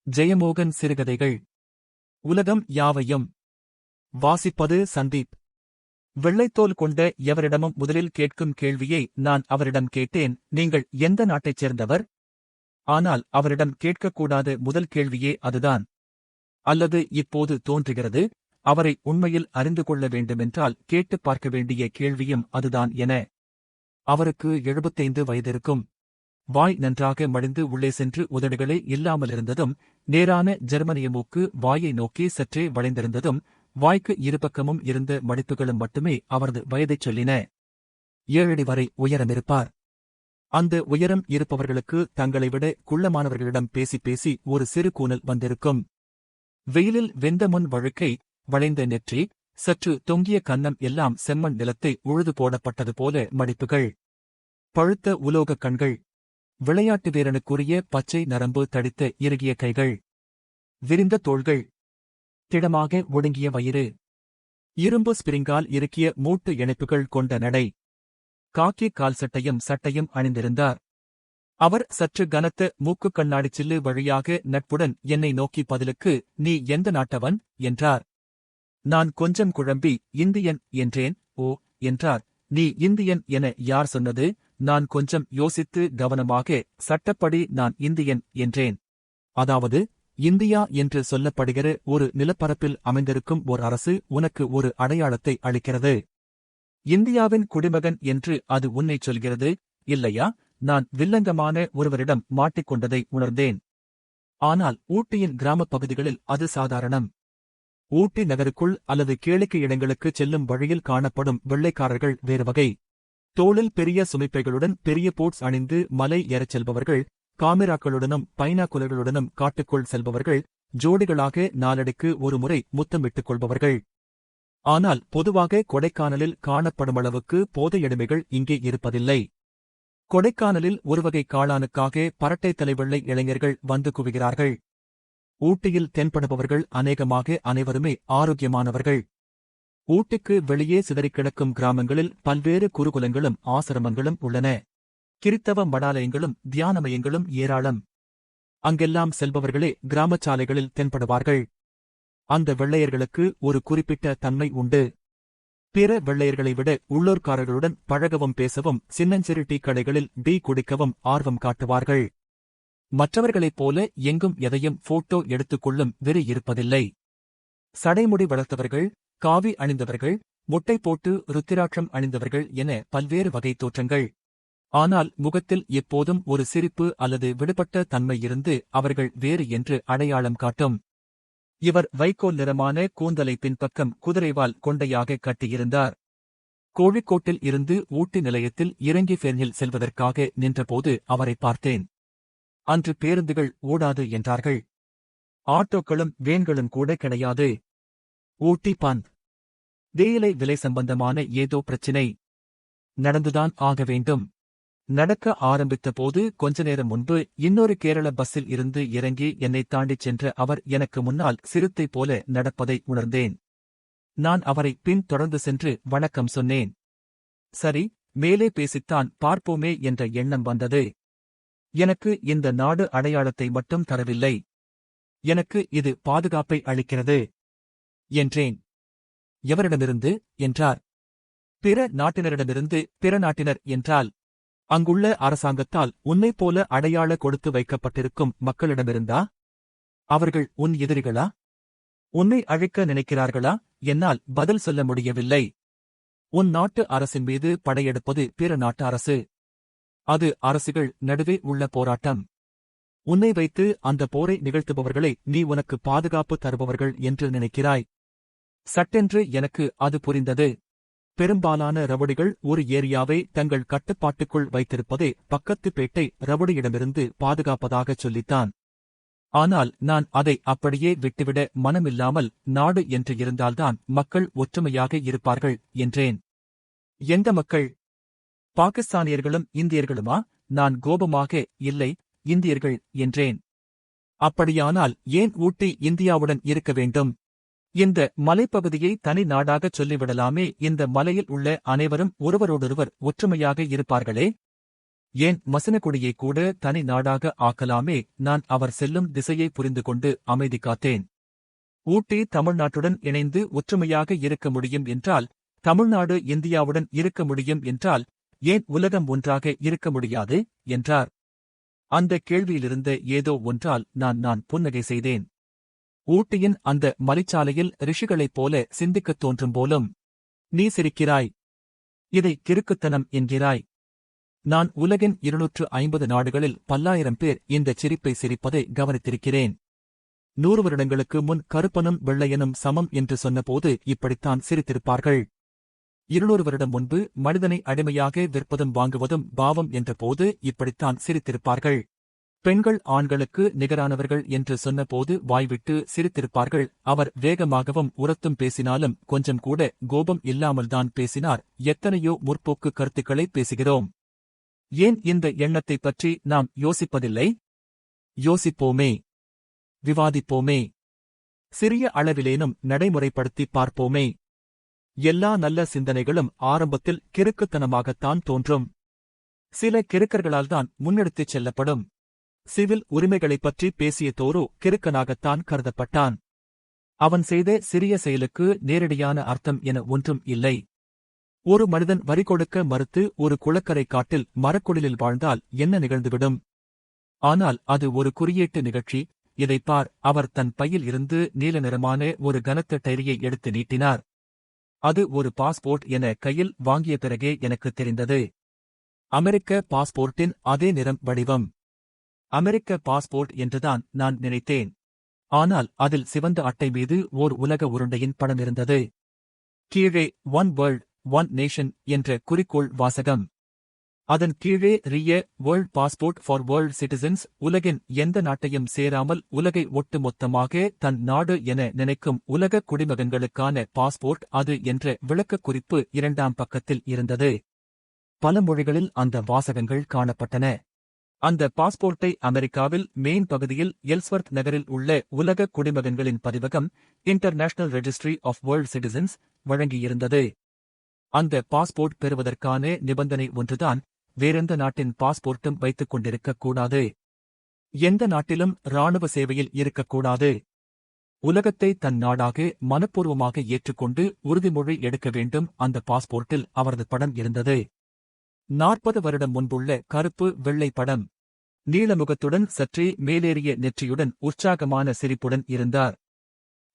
ஜெயமோகன் சிறுகதைகள். உலகம் யாவையும். வாசிப்பது சந்தீப். வெள்ளைத்தோல் கொண்ட எவரிடமும் முதலில் கேட்கும் கேள்வியை நான் அவரிடம் கேட்டேன், நீங்கள் எந்த நாட்டைச் சேர்ந்தவர்? ஆனால் அவரிடம் கேட்கக்கூடாத முதல் கேள்வியே அதுதான். அல்லது இப்போது தோன்றுகிறது, அவரை உண்மையில் அறிந்து கொள்ள வேண்டுமென்றால் கேட்டுப் பார்க்க வேண்டிய கேள்வியும் அதுதான் என. அவருக்கு 75 வயதிருக்கும். வாய் நன்றாக மடிந்து உள்ளே சென்று உதடுகளே இல்லாமலிருந்ததும், நேரான ஜெர்மனிய மூக்கு வாயை நோக்கி சற்றே வளைந்திருந்ததும், வாய்க்கு இருபக்கமும் இருந்த மடிப்புகளும் மட்டுமே அவரது வயதைச் சொல்லின. 7 அடி வரை உயரமிருப்பார். அந்த உயரம் இருப்பவர்களுக்கு தங்களை விட குள்ளமானவர்களிடம் பேசி பேசி ஒரு சிறு கூனல் வந்திருக்கும். வெயிலில் வெந்த முன் வழுக்கை, வளைந்த நெற்றி, சற்று தொங்கிய கன்னம் எல்லாம் செம்மண் நிலத்தை உழுது போடப்பட்டது போல மடிப்புகள். பழுத்த உலோகக் கண்கள். விளையாட்டு வீரனுக்குரிய பச்சை நரம்பு தடித்த இறுகிய கைகள். விரிந்த தோள்கள். திடமாக ஒடுங்கிய வயிறு. இரும்பு ஸ்பிரிங்கால் இறுக்கிய மூட்டு இணைப்புகள் கொண்ட நடை. காக்கி கால் சட்டையும் அணிந்திருந்தார். அவர் சற்று கனத்த மூக்குக் கண்ணாடிச் சில்லு வழியாக நட்புடன் என்னை நோக்கி பதிலுக்கு, நீ எந்த நாட்டவன்? என்றார். நான் கொஞ்சம் குழம்பி, இந்தியன் என்றேன். ஓ என்றார். நீ இந்தியன் என யார் சொன்னது? நான் கொஞ்சம் யோசித்து கவனமாக, சட்டப்படி நான் இந்தியன் என்றேன். அதாவது, இந்தியா என்று சொல்லப்படுகிற ஒரு நிலப்பரப்பில் அமைந்திருக்கும் ஓர் அரசு உனக்கு ஒரு அடையாளத்தை அளிக்கிறது. இந்தியாவின் குடிமகன் என்று அது உன்னைச் சொல்கிறது, இல்லையா? நான் வில்லங்கமான ஒருவரிடம் மாட்டிக்கொண்டதை உணர்ந்தேன். ஆனால் ஊட்டியின் கிராமப் பகுதிகளில் அது சாதாரணம். ஊட்டி நகருக்குள் அல்லது கேளிக்கை இடங்களுக்குச் செல்லும் வழியில் காணப்படும் வெள்ளைக்காரர்கள் வேறு வகை. தோளில் பெரிய சுமைப்பைகளுடன் பெரிய போட்ஸ் அணிந்து மலை ஏறச் செல்பவர்கள், காமிராக்களுடனும் பைனாக்குலர்களுடனும் காட்டுக்குள் செல்பவர்கள், ஜோடிகளாக நாளடிக்கு ஒரு முறை முத்தமிட்டுக் கொள்பவர்கள். ஆனால் பொதுவாக கொடைக்கானலில் காணப்படுமளவுக்கு போதையடிமைகள் இங்கே இருப்பதில்லை. கொடைக்கானலில் ஒருவகை காளானுக்காக பரட்டை தலைவெள்ளை இளைஞர்கள் வந்து குவிகிறார்கள். ஊட்டியில் தென்படுபவர்கள் அநேகமாக அனைவருமே ஆரோக்கியமானவர்கள். ஊட்டிக்கு வெளியே சிதறிக் கிடக்கும் கிராமங்களில் பல்வேறு குருகுலங்களும் ஆசிரமங்களும் உள்ளன. கிறித்தவ மடாலயங்களும் தியான மையங்களும் ஏராளம். அங்கெல்லாம் செல்பவர்களே கிராமச்சாலைகளில் தென்படுவார்கள். அந்த வெள்ளையர்களுக்கு ஒரு குறிப்பிட்ட தன்மை உண்டு. பிற வெள்ளையர்களை விட உள்ளூர்காரர்களுடன் பழகவும் பேசவும் சின்னஞ்சிறு டீ கடைகளில் டீ குடிக்கவும் ஆர்வம் காட்டுவார்கள். மற்றவர்களைப் போல எங்கும் எதையும் போட்டோ எடுத்துக்கொள்ளும் வெறி இருப்பதில்லை. சடைமுடி வளர்த்தவர்கள், காவி அணிந்தவர்கள், முட்டை போட்டு ருத்திராட்சம் அணிந்தவர்கள் என பல்வேறு வகை தோற்றங்கள். ஆனால் முகத்தில் எப்போதும் ஒரு சிரிப்பு அல்லது விடுபட்ட தன்மை இருந்து அவர்கள் வேறு என்று அடையாளம் காட்டும். இவர் வைக்கோல் நிறமான கூந்தலை பின்பக்கம் குதிரைவால் கொண்டையாக கட்டியிருந்தார். கோழிக்கோட்டில் இருந்து ஊட்டி நிலையத்தில் இறங்கி ஃபெர்னில் செல்வதற்காக நின்றபோது அவரை பார்த்தேன். அன்று பேருந்துகள் ஓடாது என்றார்கள். ஆட்டோக்களும் வேன்களும் கூட கிடையாது. ஊட்டி பந்த். தேயிலை விலை சம்பந்தமான ஏதோ பிரச்சினை. நடந்துதான் ஆக வேண்டும். நடக்க ஆரம்பித்த போது கொஞ்ச நேரம் முன்பு இன்னொரு கேரள பஸ்ஸில் இருந்து இறங்கி என்னைத் தாண்டிச் சென்ற அவர் எனக்கு முன்னால் சிறுத்தை போல நடப்பதை உணர்ந்தேன். நான் அவரை பின் தொடர்ந்து சென்று வணக்கம் சொன்னேன். சரி, மேலே பேசித்தான் பார்ப்போமே என்ற எண்ணம் வந்தது. எனக்கு இந்த நாடு அடையாளத்தை மட்டும் தரவில்லை. எனக்கு இது பாதுகாப்பை அளிக்கிறது என்றேன். எவரிடமிருந்து? என்றார். பிற நாட்டினரிடமிருந்து. பிற நாட்டினர் என்றால் அங்குள்ள அரசாங்கத்தால் உன்னைப் போல அடையாள கொடுத்து வைக்கப்பட்டிருக்கும் மக்களிடமிருந்தா? அவர்கள் உன் எதிரிகளா? உன்னை அழிக்க நினைக்கிறார்களா? என்னால் பதில் சொல்ல முடியவில்லை. உன் நாட்டு அரசின் மீது படையெடுப்பது பிற நாட்டு அரசு. அது அரசுகள் நடுவே உள்ள போராட்டம். உன்னை வைத்து அந்த போரை நிகழ்த்துபவர்களை நீ உனக்கு பாதுகாப்பு தருபவர்கள் என்று நினைக்கிறாய். சட்டென்று எனக்கு அது புரிந்தது. பெரும்பாலான ரவுடிகள் ஒரு ஏரியாவை தங்கள் கட்டுப்பாட்டுக்குள் வைத்திருப்பதே பக்கத்து பேட்டை ரவுடியிடமிருந்து பாதுகாப்பதாகச் சொல்லித்தான். ஆனால் நான் அதை அப்படியே விட்டுவிட மனமில்லாமல் நாடு என்று இருந்தால்தான் மக்கள் ஒற்றுமையாக இருப்பார்கள் என்றேன். எந்த மக்கள்? பாகிஸ்தானியர்களும் இந்தியர்களுமா? நான் கோபமாக, இல்லை, இந்தியர்கள் என்றேன். அப்படியானால் ஏன் ஊட்டி இந்தியாவுடன் இருக்க வேண்டும்? இந்த மலைப்பகுதியை தனி நாடாகச் சொல்லிவிடலாமே. இந்த மலையில் உள்ள அனைவரும் ஒருவரோடொருவர் ஒற்றுமையாக இருப்பார்களே. ஏன் மசனகுடியை கூட தனி நாடாக ஆக்கலாமே. நான் அவர் செல்லும் திசையை புரிந்து கொண்டு அமைதி காத்தேன். ஊட்டி தமிழ்நாட்டுடன் இணைந்து ஒற்றுமையாக இருக்க முடியும் என்றால், தமிழ்நாடு இந்தியாவுடன் இருக்க முடியும் என்றால், ஏன் உலகம் ஒன்றாக இருக்க முடியாது என்றார். அந்த கேள்வியிலிருந்த ஏதோ ஒன்றால் நான் புன்னகை செய்தேன். ஊட்டியின் அந்த மலைச்சாலையில் ரிஷிகளைப் போல சிந்திக்கத் தோன்றும் போலும். நீ சிரிக்கிறாய். இதை கிறுக்குத்தனம் என்கிறாய். நான் உலகின் 250 நாடுகளில் பல்லாயிரம் பேர் இந்தச் சிரிப்பை சிரிப்பதை கவனித்திருக்கிறேன். 100 வருடங்களுக்கு முன் கருப்பனும் வெள்ளையனும் சமம் என்று சொன்னபோது இப்படித்தான் சிரித்திருப்பார்கள். 200 வருடம் முன்பு மனிதனை அடிமையாக விற்பதும் வாங்குவதும் பாவம் என்றபோது இப்படித்தான் சிரித்திருப்பார்கள். பெண்கள் ஆண்களுக்கு நிகரானவர்கள் என்று சொன்னபோது வாய்விட்டு சிரித்திருப்பார்கள். அவர் வேகமாகவும் உரத்தும் பேசினாலும் கொஞ்சம் கூட கோபம் இல்லாமல்தான் பேசினார். எத்தனையோ முற்போக்கு கருத்துக்களை பேசுகிறோம். ஏன் இந்த எண்ணத்தைப் பற்றி நாம் யோசிப்பதில்லை? யோசிப்போமே, விவாதிப்போமே, சிறிய அளவிலேனும் நடைமுறைப்படுத்தி பார்ப்போமே. எல்லா நல்ல சிந்தனைகளும் ஆரம்பத்தில் கிறுக்குத்தனமாகத்தான் தோன்றும். சில கிறுக்கர்களால்தான் முன்னெடுத்துச் செல்லப்படும். சிவில் உரிமைகளைப் பற்றி பேசிய தோரோ கிறுக்கனாகத்தான் கருதப்பட்டான். அவன் செய்த சிறிய செயலுக்கு நேரடியான அர்த்தம் என ஒன்றும் இல்லை. ஒரு மனிதன் வரி கொடுக்க மறுத்து ஒரு குளக்கரை காட்டில் மரக்குடிலில் வாழ்ந்தால் என்ன நிகழ்ந்துவிடும்? ஆனால் அது ஒரு குறியீட்டு நிகழ்ச்சி. இதைப் பார். அவர் தன் பையில் இருந்து நீல நிறமான ஒரு கனத்த டைரியை எடுத்து நீட்டினார். அது ஒரு பாஸ்போர்ட் என கையில் வாங்கிய பிறகே எனக்குத் தெரிந்தது. அமெரிக்க பாஸ்போர்ட்டின் அதே நிறம் வடிவம். அமெரிக்க பாஸ்போர்ட் என்றுதான் நான் நினைத்தேன். ஆனால் அதில் சிவந்த அட்டை மீது ஓர் உலக உருண்டையின் படம் இருந்தது. கீழே ஒன் வேர்ல்ட் ஒன் நேஷன் என்ற குறிக்கோள் வாசகம். அதன் கீழே ரிய world passport for world citizens, உலகின் எந்த நாட்டையும் சேராமல் உலகை ஒட்டுமொத்தமாக தன் நாடு என நினைக்கும் உலக குடிமகன்களுக்கான பாஸ்போர்ட் அது என்ற விளக்கக் குறிப்பு 2ஆம் பக்கத்தில் இருந்தது. பல மொழிகளில் அந்த வாசகங்கள் காணப்பட்டன. அந்த பாஸ்போர்ட்டை அமெரிக்காவில் மெயின் பகுதியில் எல்ஸ்வர்த் நகரில் உள்ள உலக குடிமகன்களின் பதிவகம் international registry of world citizens வழங்கியிருந்தது. அந்த பாஸ்போர்ட் பெறுவதற்கான நிபந்தனை ஒன்றுதான், வேறெந்த நாட்டின் பாஸ்போர்ட்டும் வைத்துக் கொண்டிருக்கக் கூடாது. எந்த நாட்டிலும் இராணுவ சேவையில் இருக்கக்கூடாது. உலகத்தை தன் நாடாக மனப்பூர்வமாக ஏற்றுக்கொண்டு உறுதிமொழி எடுக்க வேண்டும். அந்த பாஸ்போர்ட்டில் அவரது படம் இருந்தது. 40 வருடம் முன்புள்ள கருப்பு வெள்ளை படம். நீலமுகத்துடன் சற்றே மேலேறிய நெற்றியுடன் உற்சாகமான சிரிப்புடன் இருந்தார்.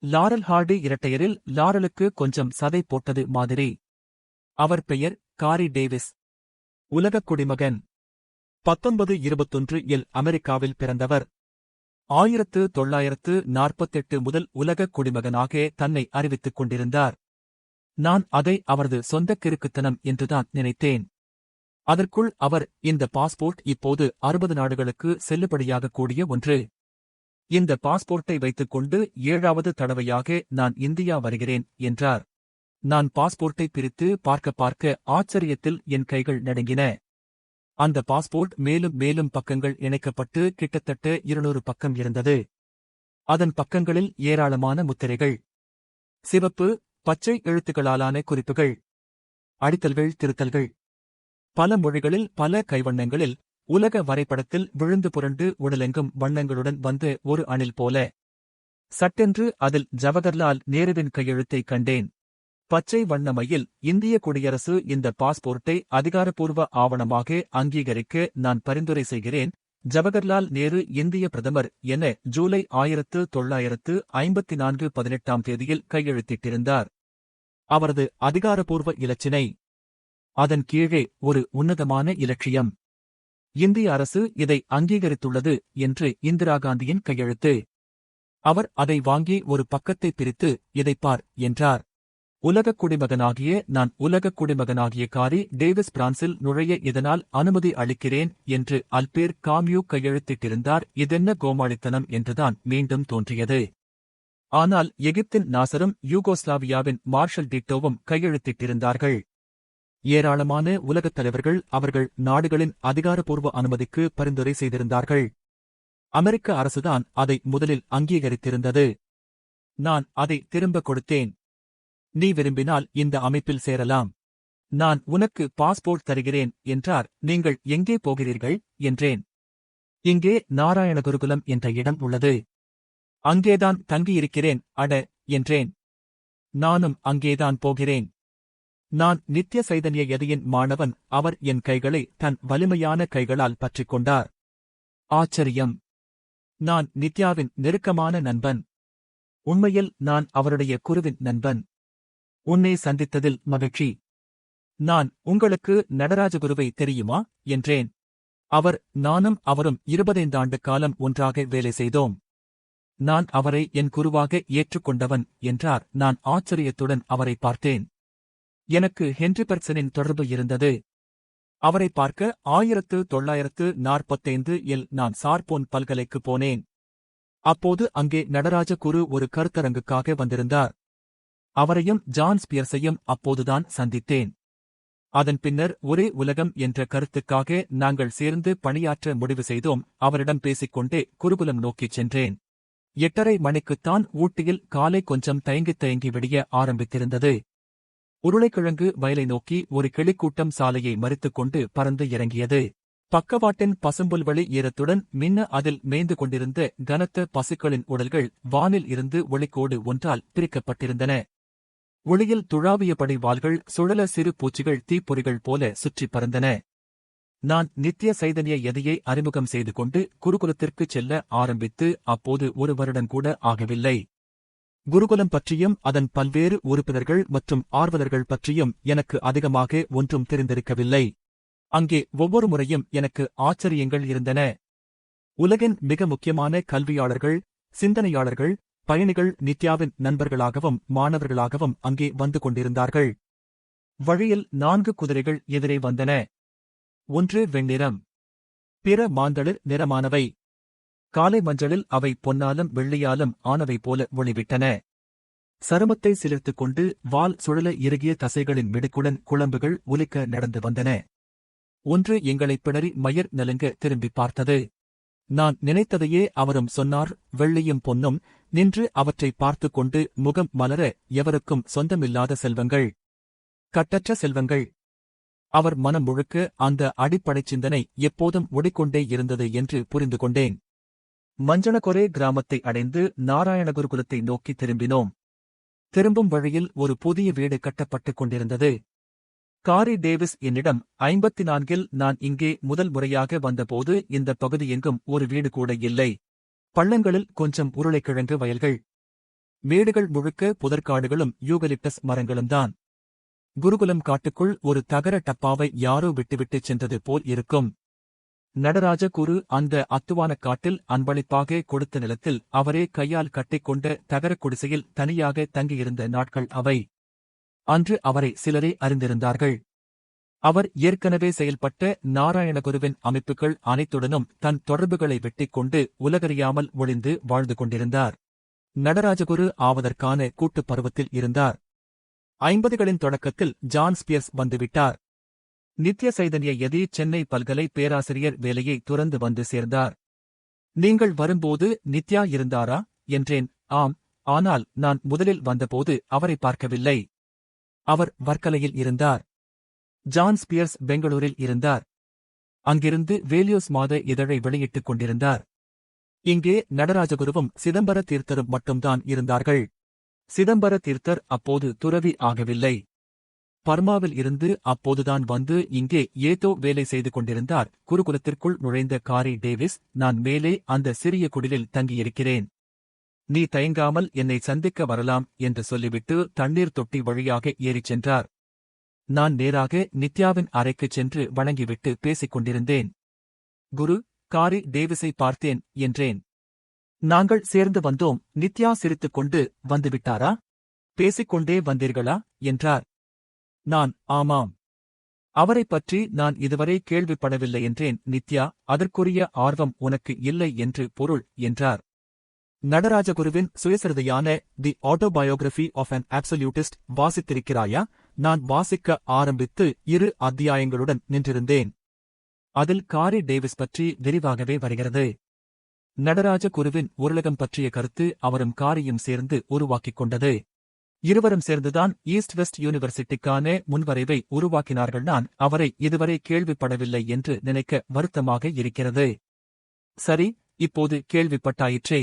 லாரல் ஹார்டி இரட்டையரில் லாரலுக்கு கொஞ்சம் சதை போட்டது மாதிரி. அவர் பெயர் காரி டேவிஸ். உலகக் குடிமகன். 1921 இல் அமெரிக்காவில் பிறந்தவர். 1948 முதல் உலகக் குடிமகனாக தன்னை அறிவித்துக் கொண்டிருந்தார். நான் அதை அவரது சொந்தக் கிறுக்குத்தனம் என்றுதான் நினைத்தேன். அதற்குள் அவர், இந்த பாஸ்போர்ட் இப்போது 60 நாடுகளுக்கு செல்லுபடியாகக்கூடிய ஒன்று. இந்த பாஸ்போர்ட்டை வைத்துக்கொண்டு 7வது தடவையாக நான் இந்தியா வருகிறேன் என்றார். நான் பாஸ்போர்ட்டை பிரித்து பார்க்க ஆச்சரியத்தில் என் கைகள் நடுங்கின. அந்த பாஸ்போர்ட் மேலும் மேலும் பக்கங்கள் இணைக்கப்பட்டு கிட்டத்தட்ட 200 பக்கம் இருந்தது. அதன் பக்கங்களில் ஏராளமான முத்திரைகள், சிவப்பு பச்சை எழுத்துக்களாலான குறிப்புகள், அடித்தல்கள், திருத்தல்கள், பல மொழிகளில் பல கைவண்ணங்களில், உலக வரைபடத்தில் விழுந்து புரண்டு உடலெங்கும் வண்ணங்களுடன் வந்த ஒரு அணில் போல. சட்டென்று அதில் ஜவஹர்லால் நேருவின் கையெழுத்தைக் கண்டேன். பச்சை வண்ண மையில் இந்திய குடியரசு இந்த பாஸ்போர்ட்டை அதிகாரப்பூர்வ ஆவணமாக அங்கீகரிக்க நான் பரிந்துரை செய்கிறேன். ஜவஹர்லால் நேரு இந்திய பிரதமர் என ஜூலை 1954 18ஆம் தேதியில் கையெழுத்திட்டிருந்தார். அவரது அதிகாரப்பூர்வ இலச்சினை. அதன் கீழே ஒரு உன்னதமான இலட்சியம். இந்திய அரசு இதை அங்கீகரித்துள்ளது என்று இந்திரா காந்தியின் கையெழுத்து. அவர் அதை வாங்கி ஒரு பக்கத்தை பிரித்து, இதைப் பார் என்றார். உலகக் குடிமகனாகிய நான் உலகக் குடிமகனாகிய காரி டேவிஸ் பிரான்சில் நுழைய இதனால் அனுமதி அளிக்கிறேன் என்று அல்பேர் காம்யூ கையெழுத்திட்டிருந்தார். இதென்ன கோமாளித்தனம் என்றுதான் மீண்டும் தோன்றியது. ஆனால் எகிப்தின் நாசரும் யூகோஸ்லாவியாவின் மார்ஷல் டிட்டோவும் கையெழுத்திட்டிருந்தார்கள். ஏராளமான உலகத் தலைவர்கள் அவர்கள் நாடுகளின் அதிகாரப்பூர்வ அனுமதிக்கு பரிந்துரை செய்திருந்தார்கள். அமெரிக்க அரசுதான் அதை முதலில் அங்கீகரித்திருந்தது. நான் அதை திரும்ப கொடுத்தேன். நீ விரும்பினால் இந்த அமைப்பில் சேரலாம். நான் உனக்கு பாஸ்போர்ட் தருகிறேன் என்றார். நீங்கள் எங்கே போகிறீர்கள் என்றேன். இங்கே நாராயணகுருகுலம் என்ற இடம் உள்ளது. அங்கேதான் தங்கியிருக்கிறேன் அட என்றேன். நானும் அங்கேதான் போகிறேன். நான் நித்ய சைதன்ய யதியின் மாணவன். அவர் என் கைகளை தன் வலிமையான கைகளால் பற்றிக் கொண்டார். ஆச்சரியம்! நான் நித்யாவின் நெருக்கமான நண்பன். உண்மையில் நான் அவருடைய குருவின் நண்பன். உன்னை சந்தித்ததில் மகிழ்ச்சி. நான் உங்களுக்கு நடராஜகுருவை தெரியுமா என்றேன். நானும் அவரும் 25 ஆண்டு காலம் ஒன்றாக வேலை செய்தோம். நான் அவரை என் குருவாக ஏற்றுக்கொண்டவன் என்றார். நான் ஆச்சரியத்துடன் அவரை பார்த்தேன். எனக்கு ஹென்றி பெர்க்சனின் தொடர்பு இருந்தது. அவரை பார்க்க 1945 நான் சார்போன் பல்கலைக்கு போனேன். அப்போது அங்கே நடராஜ குரு ஒரு கருத்தரங்குக்காக வந்திருந்தார். அவரையும் ஜான் ஸ்பியர்ஸையும் அப்போதுதான் சந்தித்தேன். அதன் பின்னர் ஒரே உலகம் என்ற கருத்துக்காக நாங்கள் சேர்ந்து பணியாற்ற முடிவு செய்தோம். அவரிடம் பேசிக்கொண்டே குருகுலம் நோக்கிச் சென்றேன். 8:30 மணிக்குத்தான் ஊட்டியில் காலை கொஞ்சம் தயங்கி விடிய ஆரம்பித்திருந்தது. உருளைக்கிழங்கு வயலை நோக்கி ஒரு கிளிக்கூட்டம் சாலையை மறித்துக்கொண்டு பறந்து இறங்கியது. பக்கவாட்டின் பசும்புல்வெளி ஈரத்துடன் மின்ன அதில் மேய்ந்து கொண்டிருந்த கனத்த பசுக்களின் உடல்கள் வானில் இருந்து ஒளிக்கோடு ஒன்றால் பிரிக்கப்பட்டிருந்தன. ஒளியில் துழாவியபடி வாள்கள் சுழல சிறு பூச்சிகள் தீப்பொறிகள் போல சுற்றிப் பறந்தன. நான் நித்ய சைதன்ய யதியை அறிமுகம் செய்து கொண்டு குருகுலத்திற்குச் செல்ல ஆரம்பித்து அப்போது 1 வருடம் கூட ஆகவில்லை. குருகுலம் பற்றியும் அதன் பல்வேறு உறுப்பினர்கள் மற்றும் ஆர்வலர்கள் பற்றியும் எனக்கு அதிகமாக ஒன்றும் தெரிந்திருக்கவில்லை. அங்கே ஒவ்வொரு முறையும் எனக்கு ஆச்சரியங்கள் இருந்தன. உலகின் மிக முக்கியமான கல்வியாளர்கள், சிந்தனையாளர்கள், பயணிகள் நித்யாவின் நண்பர்களாகவும் மாணவர்களாகவும் அங்கே வந்து கொண்டிருந்தார்கள். வழியில் 4 குதிரைகள் எதிரே வந்தன. ஒன்று வெண்ணிறம், பிற மாந்தளிர் நிறமானவை. காலை மஞ்சளில் அவை பொன்னாலும் வெள்ளியாலும் ஆனவை போல ஒளிவிட்டன. சருமத்தை சிலிர்த்துக் கொண்டு வால் சுழல இறுகிய தசைகளின் மிடுக்குடன் குழம்புகள் ஒலிக்க நடந்து வந்தன. ஒன்று எங்களைப் பிடரி மயிர் நலுங்க திரும்பி பார்த்தது. நான் நினைத்ததையே அவரும் சொன்னார். வெள்ளியும் பொன்னும் நின்று அவற்றை பார்த்துக் கொண்டு முகம் மலர எவருக்கும் சொந்தமில்லாத செல்வங்கள், கட்டற்ற செல்வங்கள். அவர் மனம் முழுக்க அந்த அடிப்படைச் சிந்தனை எப்போதும் ஓடிக்கொண்டே இருந்தது என்று புரிந்து கொண்டேன். மஞ்சனகொரே கிராமத்தை அடைந்து நாராயணகுருகுலத்தை நோக்கி திரும்பினோம். திரும்பும் வழியில் ஒரு புதிய வீடு கட்டப்பட்டுக் கொண்டிருந்தது. காரி டேவிஸ் என்னிடம் 54 நான் இங்கே முதல் முறையாக வந்தபோது இந்த பகுதி எங்கும் ஒரு வீடு கூட இல்லை. பள்ளங்களில் கொஞ்சம் உருளைக்கிழங்கு வயல்கள், மேடுகள் முழுக்க புதர்காடுகளும் யூகலிப்டஸ் மரங்களும்தான். குருகுலம் காட்டுக்குள் ஒரு தகர டப்பாவை யாரோ விட்டுவிட்டுச் சென்றது போல் இருக்கும். நடராஜ குரு அந்த அத்துவான காட்டில் அன்பளிப்பாக கொடுத்த நிலத்தில் அவரே கையால் கட்டிக்கொண்ட தகரக் குடிசையில் தனியாக தங்கியிருந்த நாட்கள் அவை. அன்று அவரை சிலரே அறிந்திருந்தார்கள். அவர் ஏற்கனவே செயல்பட்ட நாராயணகுருவின் அமைப்புகள் அனைத்துடனும் தன் தொடர்புகளை வெட்டிக் கொண்டு உலகறியாமல் ஒளிந்து வாழ்ந்து கொண்டிருந்தார். நடராஜகுரு ஆவதற்கான கூட்டுப் பருவத்தில் இருந்தார். 50களின் தொடக்கத்தில் ஜான் ஸ்பியர்ஸ் வந்துவிட்டார். நித்ய சைதன்ய யதி சென்னை பல்கலை பேராசிரியர் வேலையை துறந்து வந்து சேர்ந்தார். நீங்கள் வரும்போது நித்யா இருந்தாரா என்றேன். ஆம், ஆனால் நான் முதலில் வந்தபோது அவரை பார்க்கவில்லை. அவர் வர்க்கலையில் இருந்தார். ஜான் ஸ்பியர்ஸ் பெங்களூரில் இருந்தார். அங்கிருந்து வேலியோஸ் மாத இதழை வெளியிட்டுக் கொண்டிருந்தார். இங்கே நடராஜகுருவும் சிதம்பர தீர்த்தரும் மட்டும்தான் இருந்தார்கள். சிதம்பர தீர்த்தர் அப்போது துறவி ஆகவில்லை. பர்மாவில் இருந்து அப்போதுதான் வந்து இங்கே ஏதோ வேலை செய்து கொண்டிருந்தார். குருகுலத்திற்குள் நுழைந்த காரி டேவிஸ், நான் மேலே அந்த சிறிய குடிலில் தங்கியிருக்கிறேன். நீ தயங்காமல் என்னை சந்திக்க வரலாம் என்று சொல்லிவிட்டு தண்ணீர் தொட்டி வழியாக ஏறிச் சென்றார். நான் நேராக நித்யாவின் அறைக்குச் சென்று வணங்கிவிட்டு பேசிக் கொண்டிருந்தேன். குரு, காரி டேவிஸை பார்த்தேன் என்றேன். நாங்கள் சேர்ந்து வந்தோம். நித்யா சிரித்துக்கொண்டு, வந்துவிட்டாரா? பேசிக்கொண்டே வந்தீர்களா என்றார். நான், ஆமாம். அவரைப் பற்றி நான் இதுவரை கேள்விப்படவில்லை என்றேன். நித்யா, அதற்குரிய ஆர்வம் உனக்கு இல்லை என்று பொருள் என்றார். நடராஜகுருவின் சுயசரிதையான தி ஆட்டோபயோகிராஃபி ஆஃப் அன் அப்சல்யூட்டிஸ்ட் வாசித்திருக்கிறாயா? நான் வாசிக்க ஆரம்பித்து 2 அத்தியாயங்களுடன் நின்றிருந்தேன். அதில் காரி டேவிஸ் பற்றி விரிவாகவே வருகிறது. நடராஜ குருவின் உருளகம் பற்றிய கருத்து அவரும் காரியும் சேர்ந்து உருவாக்கிக் கொண்டது. இருவரும் சேர்ந்துதான் ஈஸ்ட் வெஸ்ட் யூனிவர்சிட்டிக்கான முன்வரைவை உருவாக்கினார்கள். நான் அவரை இதுவரை கேள்விப்படவில்லை என்று நினைக்க வருத்தமாக இருக்கிறது. சரி, இப்போது கேள்விப்பட்டாயிற்றே.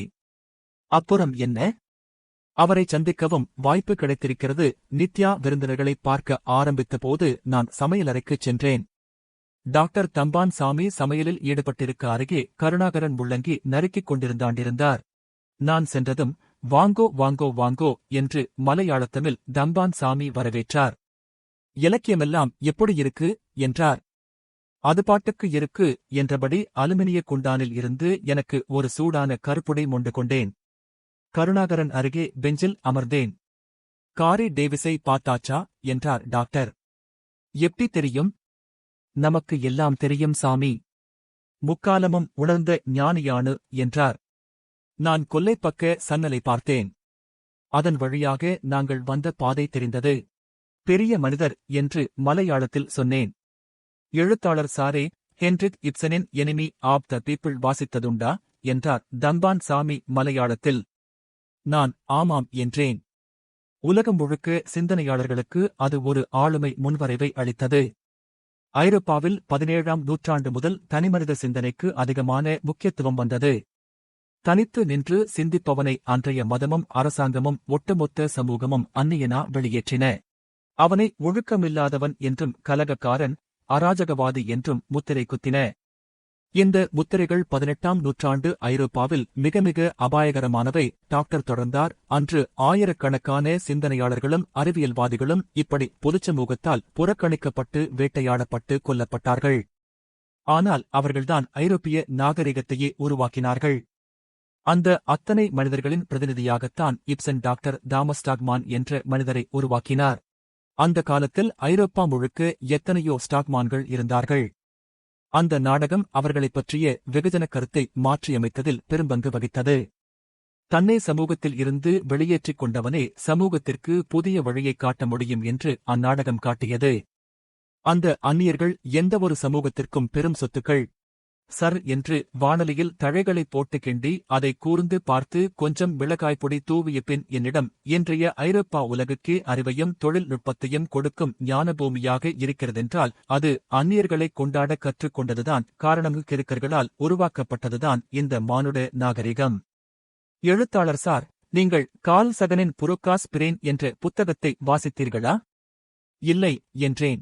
அப்புறம் என்ன? அவரை சந்திக்கவும் வாய்ப்பு கிடைத்திருக்கிறது. நித்யா விருந்தினர்களை பார்க்க ஆரம்பித்தபோது நான் சமையலறைக்குச் சென்றேன். டாக்டர் தம்பான் சாமி சமையலில் ஈடுபட்டிருக்க அருகே கருணாகரன் முள்ளங்கி நறுக்கிக் கொண்டிருந்தாண்டிருந்தார். நான் சென்றதும் வாங்கோ வாங்கோ வாங்கோ என்று மலையாளத்தமிழ் தம்பான் சாமி வரவேற்றார். இலக்கியமெல்லாம் எப்படி இருக்கு என்றார். அது பாட்டுக்கு இருக்கு என்றபடி அலுமினிய குண்டானில் இருந்து எனக்கு ஒரு சூடான கருப்புடை மொண்டு கொண்டேன். கருணாகரன் அருகே பெஞ்சில் அமர்ந்தேன். காரி டேவிஸை பார்த்தாச்சா என்றார் டாக்டர். எப்படி தெரியும்? நமக்கு எல்லாம் தெரியும் சாமி. முக்காலமும் உணர்ந்த ஞானியானு என்றார். நான் கொல்லைப்பக்க சன்னலை பார்த்தேன். அதன் வழியாக நாங்கள் வந்த பாதை தெரிந்தது. பெரிய மனிதர் என்று மலையாளத்தில் சொன்னேன். எழுத்தாளர் சாரே, ஹென்ரிக் இப்சனின் எனிமி ஆப் த பீப்பிள் வாசித்ததுண்டா என்றார் தம்பான் சாமி மலையாளத்தில். நான் ஆமாம் என்றேன். உலகம் முழுக்க சிந்தனையாளர்களுக்கு அது ஒரு ஆளுமை முன்வரைவை அளித்தது. ஐரோப்பாவில் 17ஆம் நூற்றாண்டு முதல் தனிமனித சிந்தனைக்கு அதிகமான முக்கியத்துவம் வந்தது. தனித்து நின்று சிந்திப்பவனை அன்றைய மதமும் அரசாங்கமும் ஒட்டுமொத்த சமூகமும் அந்நியனா வெளியேற்றின. அவனை ஒழுக்கமில்லாதவன் என்றும் கலகக்காரன், அராஜகவாதி என்றும் முத்திரை குத்தின. இந்த முத்திரைகள் 18ஆம் நூற்றாண்டு ஐரோப்பாவில் மிக மிக அபாயகரமானவை. டாக்டர் தொடர்ந்தார். அன்று ஆயிரக்கணக்கான சிந்தனையாளர்களும் அறிவியல்வாதிகளும் இப்படி பொதுச்சமூகத்தால் புறக்கணிக்கப்பட்டு வேட்டையாடப்பட்டு கொல்லப்பட்டார்கள். ஆனால் அவர்கள்தான் ஐரோப்பிய நாகரிகத்தையே உருவாக்கினார்கள். அந்த அத்தனை மனிதர்களின் பிரதிநிதியாகத்தான் இப்சன் டாக்டர் தாமஸ் ஸ்டாக்மான் என்ற மனிதரை உருவாக்கினார். அந்த காலத்தில் ஐரோப்பா முழுக்க எத்தனையோ ஸ்டாக்மான்கள் இருந்தார்கள். அந்த நாடகம் அவர்களைப் பற்றிய வெகுஜன கருத்தை மாற்றியமைத்ததில் பெரும்பங்கு வகித்தது. தன்னை சமூகத்தில் இருந்து வெளியேற்றிக் கொண்டவனே சமூகத்திற்கு புதிய வழியைக் காட்ட முடியும் என்று அந்நாடகம் காட்டியது. அந்த அந்நியர்கள் எந்தவொரு சமூகத்திற்கும் பெரும் சொத்துக்கள். சர் என்று வானலியில் தழைகளை போட்டு கிண்டி அதை கூர்ந்து பார்த்து கொஞ்சம் மிளகாய்ப்பொடி தூவிய பின் என்னிடம் இன்றைய ஐரோப்பா உலகுக்கே அறிவையும் தொழில்நுட்பத்தையும் கொடுக்கும் ஞானபூமியாக இருக்கிறதென்றால் அது அந்நியர்களைக் கொண்டாட கற்றுக்கொண்டதுதான். காரணம் கிறுக்கர்களால் உருவாக்கப்பட்டதுதான் இந்த மானுட நாகரிகம். எழுத்தாளர் சார், நீங்கள் கார்ல் சகனின் புரோகாஸ் பிரேன் என்ற புத்தகத்தை வாசித்தீர்களா? இல்லை என்றேன்.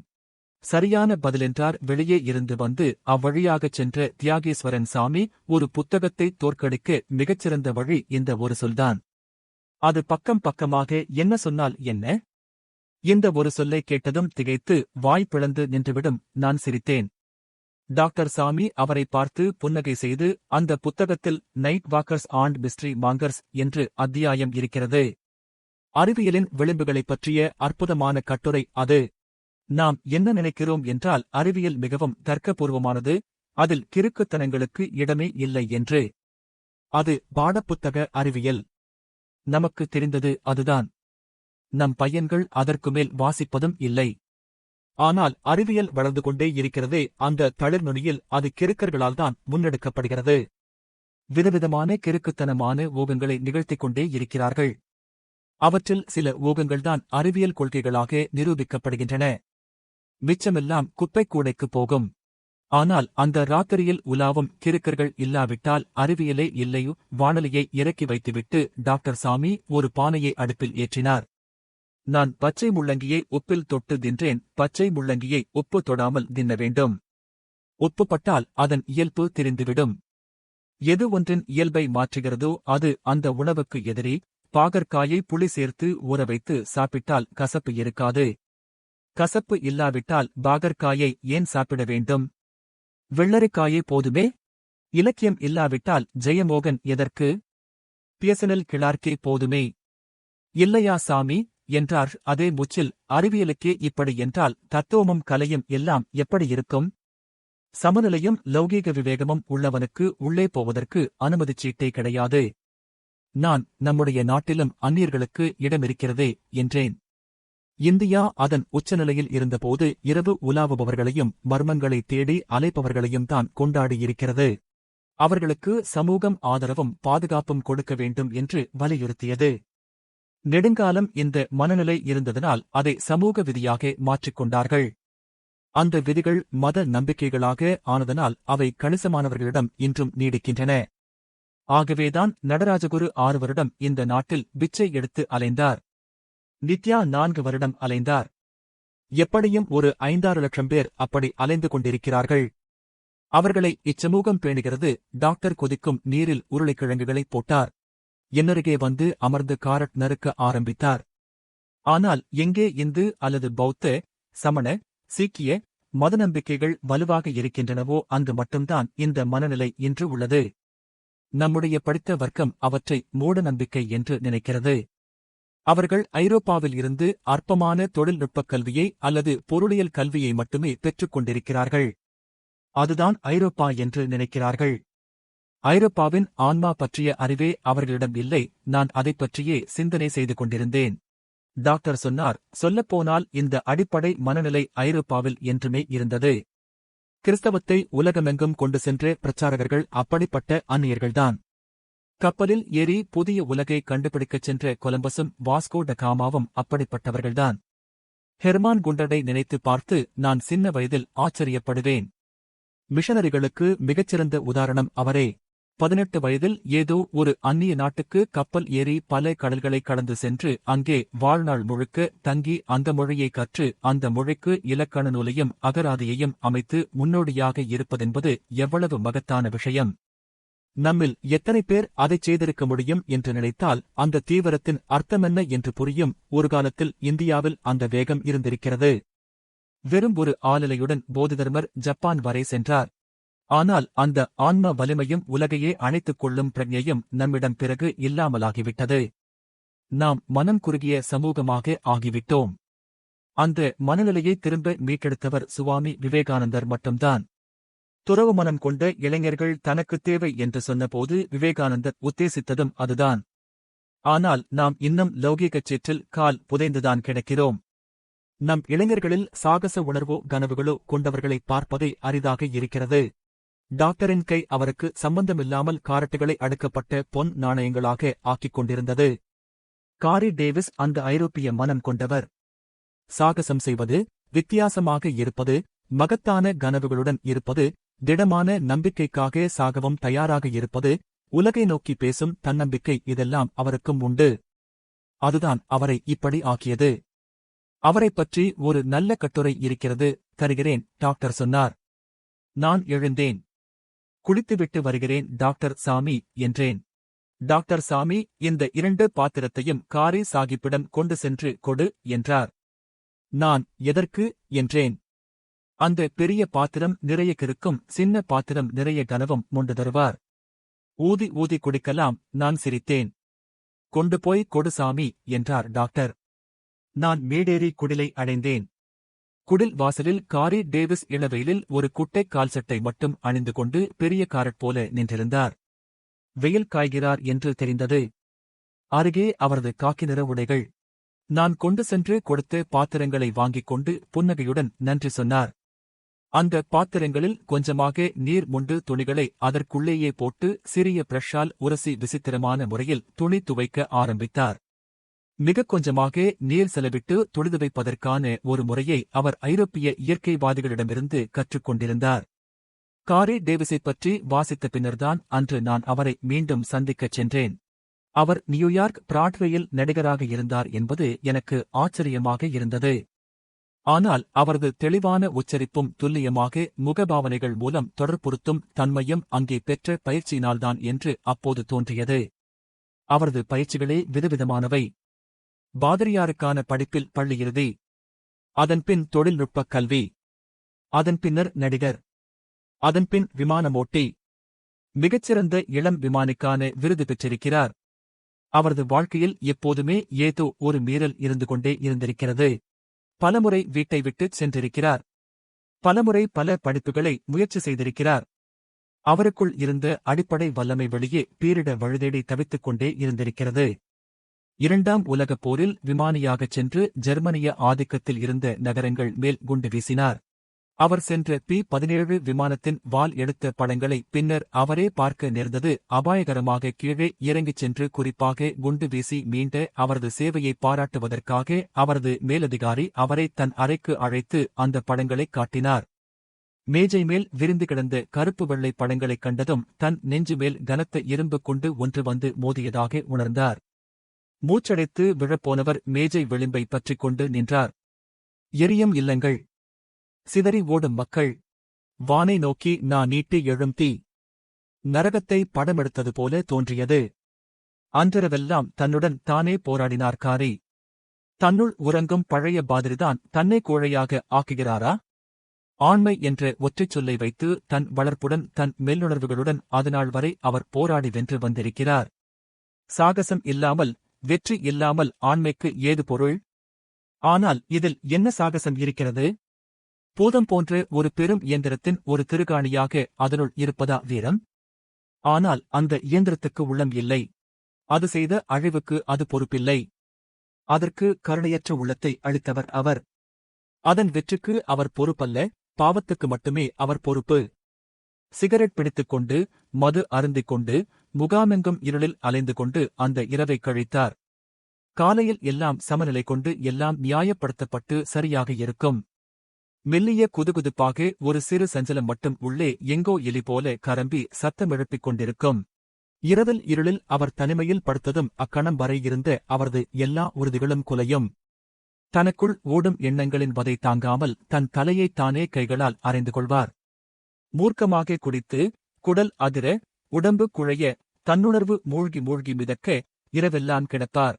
சரியான பதிலென்றார் வெளியே இருந்து வந்து அவ்வழியாகச் சென்ற தியாகேஸ்வரன் சாமி. ஒரு புத்தகத்தை தோற்கடிக்க மிகச்சிறந்த வழி இந்த ஒரு சொல்தான். அது பக்கம் பக்கமாக என்ன சொன்னால் என்ன? இந்த ஒரு சொல்லை கேட்டதும் திகைத்து வாய் பிளந்து நின்றுவிடும். நான் சிரித்தேன். டாக்டர் சாமி அவரை பார்த்து புன்னகை செய்து, அந்த புத்தகத்தில் நைட் வாக்கர்ஸ் ஆண்ட் மிஸ்ட்ரி மாங்கர்ஸ் என்று அத்தியாயம் இருக்கிறது. அறிவியலின் விளிம்புகளைப் பற்றிய அற்புதமான கட்டுரை அது. நாம் என்ன நினைக்கிறோம் என்றால் அறிவியல் மிகவும் தர்க்கபூர்வமானது, அதில் கிறுக்குத்தனங்களுக்கு இடமே இல்லை என்று. அது பாடப்புத்தக அறிவியல். நமக்கு தெரிந்தது அதுதான். நம் பையன்கள் அதற்கு மேல் வாசிப்பதும் இல்லை. ஆனால் அறிவியல் வளர்ந்து கொண்டே இருக்கிறதே, அந்த தளிர்நுனியில் அது கிறுக்கர்களால்தான் முன்னெடுக்கப்படுகிறது. விதவிதமான கிறுக்குத்தனமான ஊகங்களை நிகழ்த்திக் கொண்டே இருக்கிறார்கள். அவற்றில் சில ஊகங்கள்தான் அறிவியல் கொள்கைகளாக நிரூபிக்கப்படுகின்றன. மிச்சமெல்லாம் குப்பைக்கூடைக்கு போகும். ஆனால் அந்த ராத்திரியில் உலாவும் கிறுக்கர்கள் இல்லாவிட்டால் அறிவியலே இல்லையோ. வானலியை இறக்கி வைத்துவிட்டு டாக்டர் சாமி ஒரு பானையை அடுப்பில் ஏற்றினார். நான் பச்சை முள்ளங்கியை உப்பில் தொட்டு தின்றேன். பச்சை முள்ளங்கியை உப்பு தொடாமல் தின்ன வேண்டும். உப்பு பட்டால் அதன் இயல்பு தெரிந்துவிடும். எது ஒன்றின் இயல்பை மாற்றுகிறதோ அது அந்த உணவுக்கு எதிரே. பாகற்காயை புளி சேர்த்து ஊறவைத்து சாப்பிட்டால் கசப்பு இருக்காது. கசப்பு இல்லாவிட்டால் பாகற்காயை ஏன் சாப்பிட வேண்டும்? வெள்ளரிக்காயே போதுமே. இலக்கியம் இல்லாவிட்டால் ஜெயமோகன் எதற்கு? பியசனல் கிளார்க்கே போதுமே. இல்லையா சாமி என்றார் அதே மூச்சில். அறிவியலுக்கே இப்படி என்றால் தத்துவமும் கலையும் எல்லாம் எப்படி இருக்கும்? சமநிலையும் லௌகீக விவேகமும் உள்ளவனுக்கு உள்ளே போவதற்கு அனுமதிச்சீட்டே கிடையாது. நான் நம்முடைய நாட்டிலும் அந்நியர்களுக்கு இடமிருக்கிறதே என்றேன். இந்தியா அதன் உச்சநிலையில் இருந்தபோது இரவு உலாவுபவர்களையும் மர்மங்களை தேடி அலைப்பவர்களையும் தான் கொண்டாடியிருக்கிறது. அவர்களுக்கு சமூகம் ஆதரவும் பாதுகாப்பும் கொடுக்க வேண்டும் என்று வலியுறுத்தியது. நெடுங்காலம் இந்த மனநிலை இருந்ததனால் அதை சமூக விதியாக மாற்றிக்கொண்டார்கள். அந்த விதிகள் மத நம்பிக்கைகளாக ஆனதனால் அவை கணிசமானவர்களிடம் இன்றும் நீடிக்கின்றன. ஆகவேதான் நடராஜகுரு 6 வருடம் இந்த நாட்டில் பிச்சை எடுத்து அலைந்தார். நித்யா 4 வருடம் அலைந்தார். எப்படியும் ஒரு 5-6 லட்சம் பேர் அப்படி அலைந்து கொண்டிருக்கிறார்கள். அவர்களை இச்சமூகம் பேணுகிறது. டாக்டர் கொதிக்கும் நீரில் உருளைக்கிழங்குகளை போட்டார். என்னருகே வந்து அமர்ந்து காரட் நறுக்க ஆரம்பித்தார். ஆனால் எங்கே இந்து அல்லது பௌத்த, சமண, சீக்கிய மத நம்பிக்கைகள் வலுவாக இருக்கின்றனவோ அங்கு மட்டும்தான் இந்த மனநிலை இன்று உள்ளது. நம்முடைய படித்த வர்க்கம் அவற்றை மூட நம்பிக்கை என்று நினைக்கிறது. அவர்கள் ஐரோப்பாவில் இருந்து அற்பமான தொழில்நுட்பக் கல்வியை அல்லது பொருளியல் கல்வியை மட்டுமே பெற்றுக் கொண்டிருக்கிறார்கள். அதுதான் ஐரோப்பா என்று நினைக்கிறார்கள். ஐரோப்பாவின் ஆன்மா பற்றிய அறிவே அவர்களிடம் இல்லை. நான் அதைப் பற்றியே சிந்தனை செய்து கொண்டிருந்தேன். டாக்டர் சொன்னார், சொல்லப்போனால் இந்த அடிப்படை மனநிலை ஐரோப்பாவில் என்றுமே இருந்தது. கிறிஸ்தவத்தை உலகமெங்கும் கொண்டு சென்ற பிரச்சாரகர்கள் அப்படிப்பட்ட அந்நியர்கள்தான். கப்பலில் ஏறி புதிய உலகை கண்டுபிடிக்கச் சென்ற கொலம்பஸும் வாஸ்கோ ட காமாவும் அப்படிப்பட்டவர்கள்தான். ஹெர்மான் குண்டரை நினைத்து பார்த்து நான் சின்ன வயதில் ஆச்சரியப்படுவேன். மிஷனரிகளுக்கு மிகச்சிறந்த உதாரணம் அவரே. 18 வயதில் ஏதோ ஒரு அந்நிய நாட்டுக்கு கப்பல் ஏறி பல கடல்களை கடந்து சென்று அங்கே வாழ்நாள் முழுக்க தங்கி அந்த மொழியை கற்று அந்த மொழிக்கு இலக்கண நூலையும் அகராதியையும் அமைத்து முன்னோடியாக இருப்பதென்பது எவ்வளவு மகத்தான விஷயம்! நம்மில் எத்தனை பேர் அதைச் செய்திருக்க முடியும் என்று நினைத்தால் அந்த தீவிரத்தின் அர்த்தமென்ன என்று புரியும். ஒரு காலத்தில் இந்தியாவில் அந்த வேகம் இருந்திருக்கிறது. வெறும் ஒரு ஆளிலையுடன் போதிதர்மர் ஜப்பான் வரை சென்றார். ஆனால் அந்த ஆன்ம வலிமையும் உலகையே அணைத்துக் கொள்ளும் பிரஜையும் நம்மிடம் பிறகு இல்லாமலாகிவிட்டது. நாம் மனம் குறுகிய சமூகமாக ஆகிவிட்டோம். அந்த மனநிலையை திரும்ப மீட்டெடுத்தவர் சுவாமி விவேகானந்தர் மட்டும்தான். துறவு மனம் கொண்ட இளைஞர்கள் தனக்குத் தேவை என்று சொன்னபோது விவேகானந்தர் உத்தேசித்ததும் அதுதான். ஆனால் நாம் இன்னும் லௌகீகச் சேற்றில் கால் புதைந்துதான் கிடக்கிறோம். நம் இளைஞர்களில் சாகச உணர்வோ கனவுகளோ கொண்டவர்களை பார்ப்பதே அரிதாக இருக்கிறது. டாக்டரின் கை அவருக்கு சம்பந்தமில்லாமல் காரட்டுகளை அடுக்கப்பட்ட பொன் நாணயங்களாக ஆக்கிக் கொண்டிருந்தது. காரி டேவிஸ் அந்த ஐரோப்பிய மனம் கொண்டவர். சாகசம் செய்வது, வித்தியாசமாக இருப்பது, மகத்தான கனவுகளுடன் இருப்பது, திடமான நம்பிக்கைக்காக சாகவும் தயாராக இருப்பது, உலகை நோக்கி பேசும் தன்னம்பிக்கை இதெல்லாம் அவருக்கும் உண்டு. அதுதான் அவரை இப்படி ஆக்கியது. அவரைப் பற்றி ஒரு நல்ல கட்டுரை இருக்கிறது, தருகிறேன், டாக்டர் சொன்னார். நான் எழுந்தேன். குளித்துவிட்டு வருகிறேன் டாக்டர் சாமி என்றேன். டாக்டர் சாமி, இந்த 2 பாத்திரத்தையும் காரி சாகிப்பிடம் கொண்டு சென்று கொடு என்றார். நான் எதற்கு என்றேன். அந்த பெரிய பாத்திரம் நிறைய கிறுக்கும், சின்ன பாத்திரம் நிறைய கனவும் மொண்டு தருவார். ஊதி ஊதி குடிக்கலாம். நான் சிரித்தேன். கொண்டு போய் கொடு சாமி என்றார் டாக்டர். நான் மேடேறி குடிலை அடைந்தேன். குடில் வாசலில் காரி டேவிஸ் இளவெயிலில் ஒரு குட்டை கால்சட்டை மட்டும் அணிந்து கொண்டு பெரிய காரட் போல நின்றிருந்தார். வெயில் காய்கிறார் என்று தெரிந்தது. அருகே அவரது காக்கி நிற உடைகள். நான் கொண்டு சென்று கொடுத்த பாத்திரங்களை வாங்கிக் கொண்டு புன்னகையுடன் நன்றி சொன்னார். அந்த பாத்திரங்களில் கொஞ்சமாக நீர் முண்டு துணிகளை அதற்குள்ளேயே போட்டு சிறிய பிரஷால் உரசி விசித்திரமான முறையில் துணி துவைக்க ஆரம்பித்தார். மிகக் கொஞ்சமாக நீர் செலவிட்டு துடிதுவைப்பதற்கான ஒரு முறையை அவர் ஐரோப்பிய இயற்கைவாதிகளிடமிருந்து கற்றுக்கொண்டிருந்தார். காரி டேவிஸைப் பற்றி வாசித்த பின்னர்தான் அன்று நான் அவரை மீண்டும் சந்திக்கச் சென்றேன். அவர் நியூயார்க் பிராட்வேயில் நடிகராக இருந்தார் என்பது எனக்கு ஆச்சரியமாக இருந்தது. ஆனால் அவரது தெளிவான உச்சரிப்பும் துல்லியமாக முகபாவனைகள் மூலம் தொடர்புறுத்தும் தன்மையும் அங்கே பெற்ற பயிற்சியினால்தான் என்று அப்போது தோன்றியது. அவரது பயிற்சிகளே விதவிதமானவை. பாதிரியாருக்கான படிப்பில் பள்ளியிறுதி, அதன்பின் தொழில்நுட்பக் கல்வி, அதன் பின்னர் நடிகர், அதன்பின் விமானமோட்டி, மிகச்சிறந்த இளம் விமானிக்கான விருது பெற்றிருக்கிறார். அவரது வாழ்க்கையில் எப்போதுமே ஏதோ ஒரு மீறல் இருந்து கொண்டே இருந்திருக்கிறது. பலமுறை வீட்டை விட்டுச் சென்றிருக்கிறார். பலமுறை பல படிப்புகளை முயற்சி செய்திருக்கிறார். அவருக்குள் இருந்த அடிப்படை வல்லமை வெளியே பீரிட வழுதேடி தவித்துக் கொண்டே இருந்திருக்கிறது. 2ஆம் உலகப் போரில் விமானியாகச் சென்று ஜெர்மனிய ஆதிக்கத்தில் இருந்த நகரங்கள் மேல் குண்டு வீசினார். அவர் சென்ற P-17 விமானத்தின் வால் எடுத்த படங்களை பின்னர் அவரே பார்க்க நேர்ந்தது. அபாயகரமாக கீழே இறங்கிச் சென்று குறிப்பாக குண்டு வீசி மீண்ட அவரது சேவையை பாராட்டுவதற்காக அவரது மேலதிகாரி அவரை தன் அறைக்கு அழைத்து அந்த படங்களைக் காட்டினார். மேஜை மேல் விரிந்து கிடந்த கருப்பு வெள்ளை படங்களைக் கண்டதும் தன் நெஞ்சு மேல் கனத்த இரும்பு கொண்டு ஒன்று வந்து மோதியதாக உணர்ந்தார். மூச்சடைத்து விழப்போனவர் மேஜை விளிம்பை பற்றிக் கொண்டு நின்றார். எரியும் இல்லங்கள், சிதறி ஓடும் மக்கள், வானை நோக்கி நீட்டி எழும் தீ. நரகத்தை படமெடுத்தது போல தோன்றியது. அன்றிரவெல்லாம் தன்னுடன் தானே போராடினார் காரி. தன்னுள் உறங்கும் பழைய பாதிரிதான் தன்னை கோழையாக ஆக்குகிறாரா? ஆண்மை என்ற ஒற்றைச் சொல்லை வைத்து தன் வளர்ப்புடன் தன் மெல்லுணர்வுகளுடன் அதுநாள் வரை அவர் போராடி வென்று வந்திருக்கிறார். சாகசம் இல்லாமல், வெற்றி இல்லாமல் ஆண்மைக்கு ஏது பொருள்? ஆனால் இதில் என்ன சாகசம் இருக்கிறது? பூதம் போன்ற ஒரு பெரும் இயந்திரத்தின் ஒரு திருகாணியாக அதனுள் இருப்பதா வீரம்? ஆனால் அந்த இயந்திரத்துக்கு உள்ளம் இல்லை. அது செய்த அழிவுக்கு அது பொறுப்பில்லை. அதற்கு கருணையற்ற உள்ளத்தை அளித்தவர் அவர். அதன் வெற்றிக்கு அவர் பொறுப்பல்ல, பாவத்துக்கு மட்டுமே அவர் பொறுப்பு. சிகரெட் பிடித்துக் கொண்டு, மது அருந்திக் கொண்டு, முகாமெங்கும் இருளில் அலைந்து கொண்டு அந்த இரவை கழித்தார். காலையில் எல்லாம் சமநிலை கொண்டு எல்லாம் நியாயப்படுத்தப்பட்டு சரியாக இருக்கும். மெல்லிய குதுகுதுப்பாக ஒரு சிறு சஞ்சலம் மட்டும் உள்ளே எங்கோ எலி போல கரம்பி சத்தமெழுப்பிக் கொண்டிருக்கும். இரவில் இருளில் அவர் தனிமையில் படுத்ததும் அக்கணம் வரை இருந்த அவரது எல்லா உறுதிகளும் குலையும். தனக்குள் ஓடும் எண்ணங்களின் வதை தாங்காமல் தன் தலையைத் தானே கைகளால் அறைந்து கொள்வார். மூர்க்கமாக குடித்து, குடல் அதிர, உடம்பு குழைய, தன்னுணர்வு மூழ்கி மூழ்கி மிதக்க இரவெல்லாம் கிடப்பார்.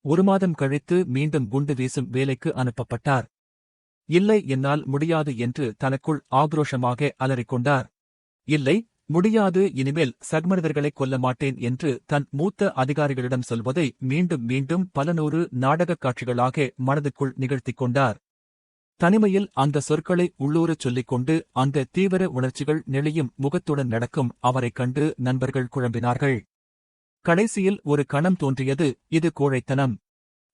1 மாதம் கழித்து மீண்டும் குண்டு வீசும் வேலைக்கு அனுப்பப்பட்டார். இல்லை, என்னால் முடியாது என்று தனக்குள் ஆக்ரோஷமாக அலறிக்கொண்டார். இல்லை, முடியாது, இனிமேல் சகமனிதர்களைக் கொல்ல மாட்டேன் என்று தன் மூத்த அதிகாரிகளிடம் சொல்வதை மீண்டும் மீண்டும் பல நூறு நாடகக் காட்சிகளாக மனதுக்குள் நிகழ்த்திக் கொண்டார். தனிமையில் அந்த சொற்களை உள்ளூரச் சொல்லிக் கொண்டு அந்த தீவிர உணர்ச்சிகள் நெளியும் முகத்துடன் நடக்கும் அவரைக் கண்டு நண்பர்கள் குழம்பினார்கள். கடைசியில் ஒரு கணம் தோன்றியது, இது கோழைத்தனம்.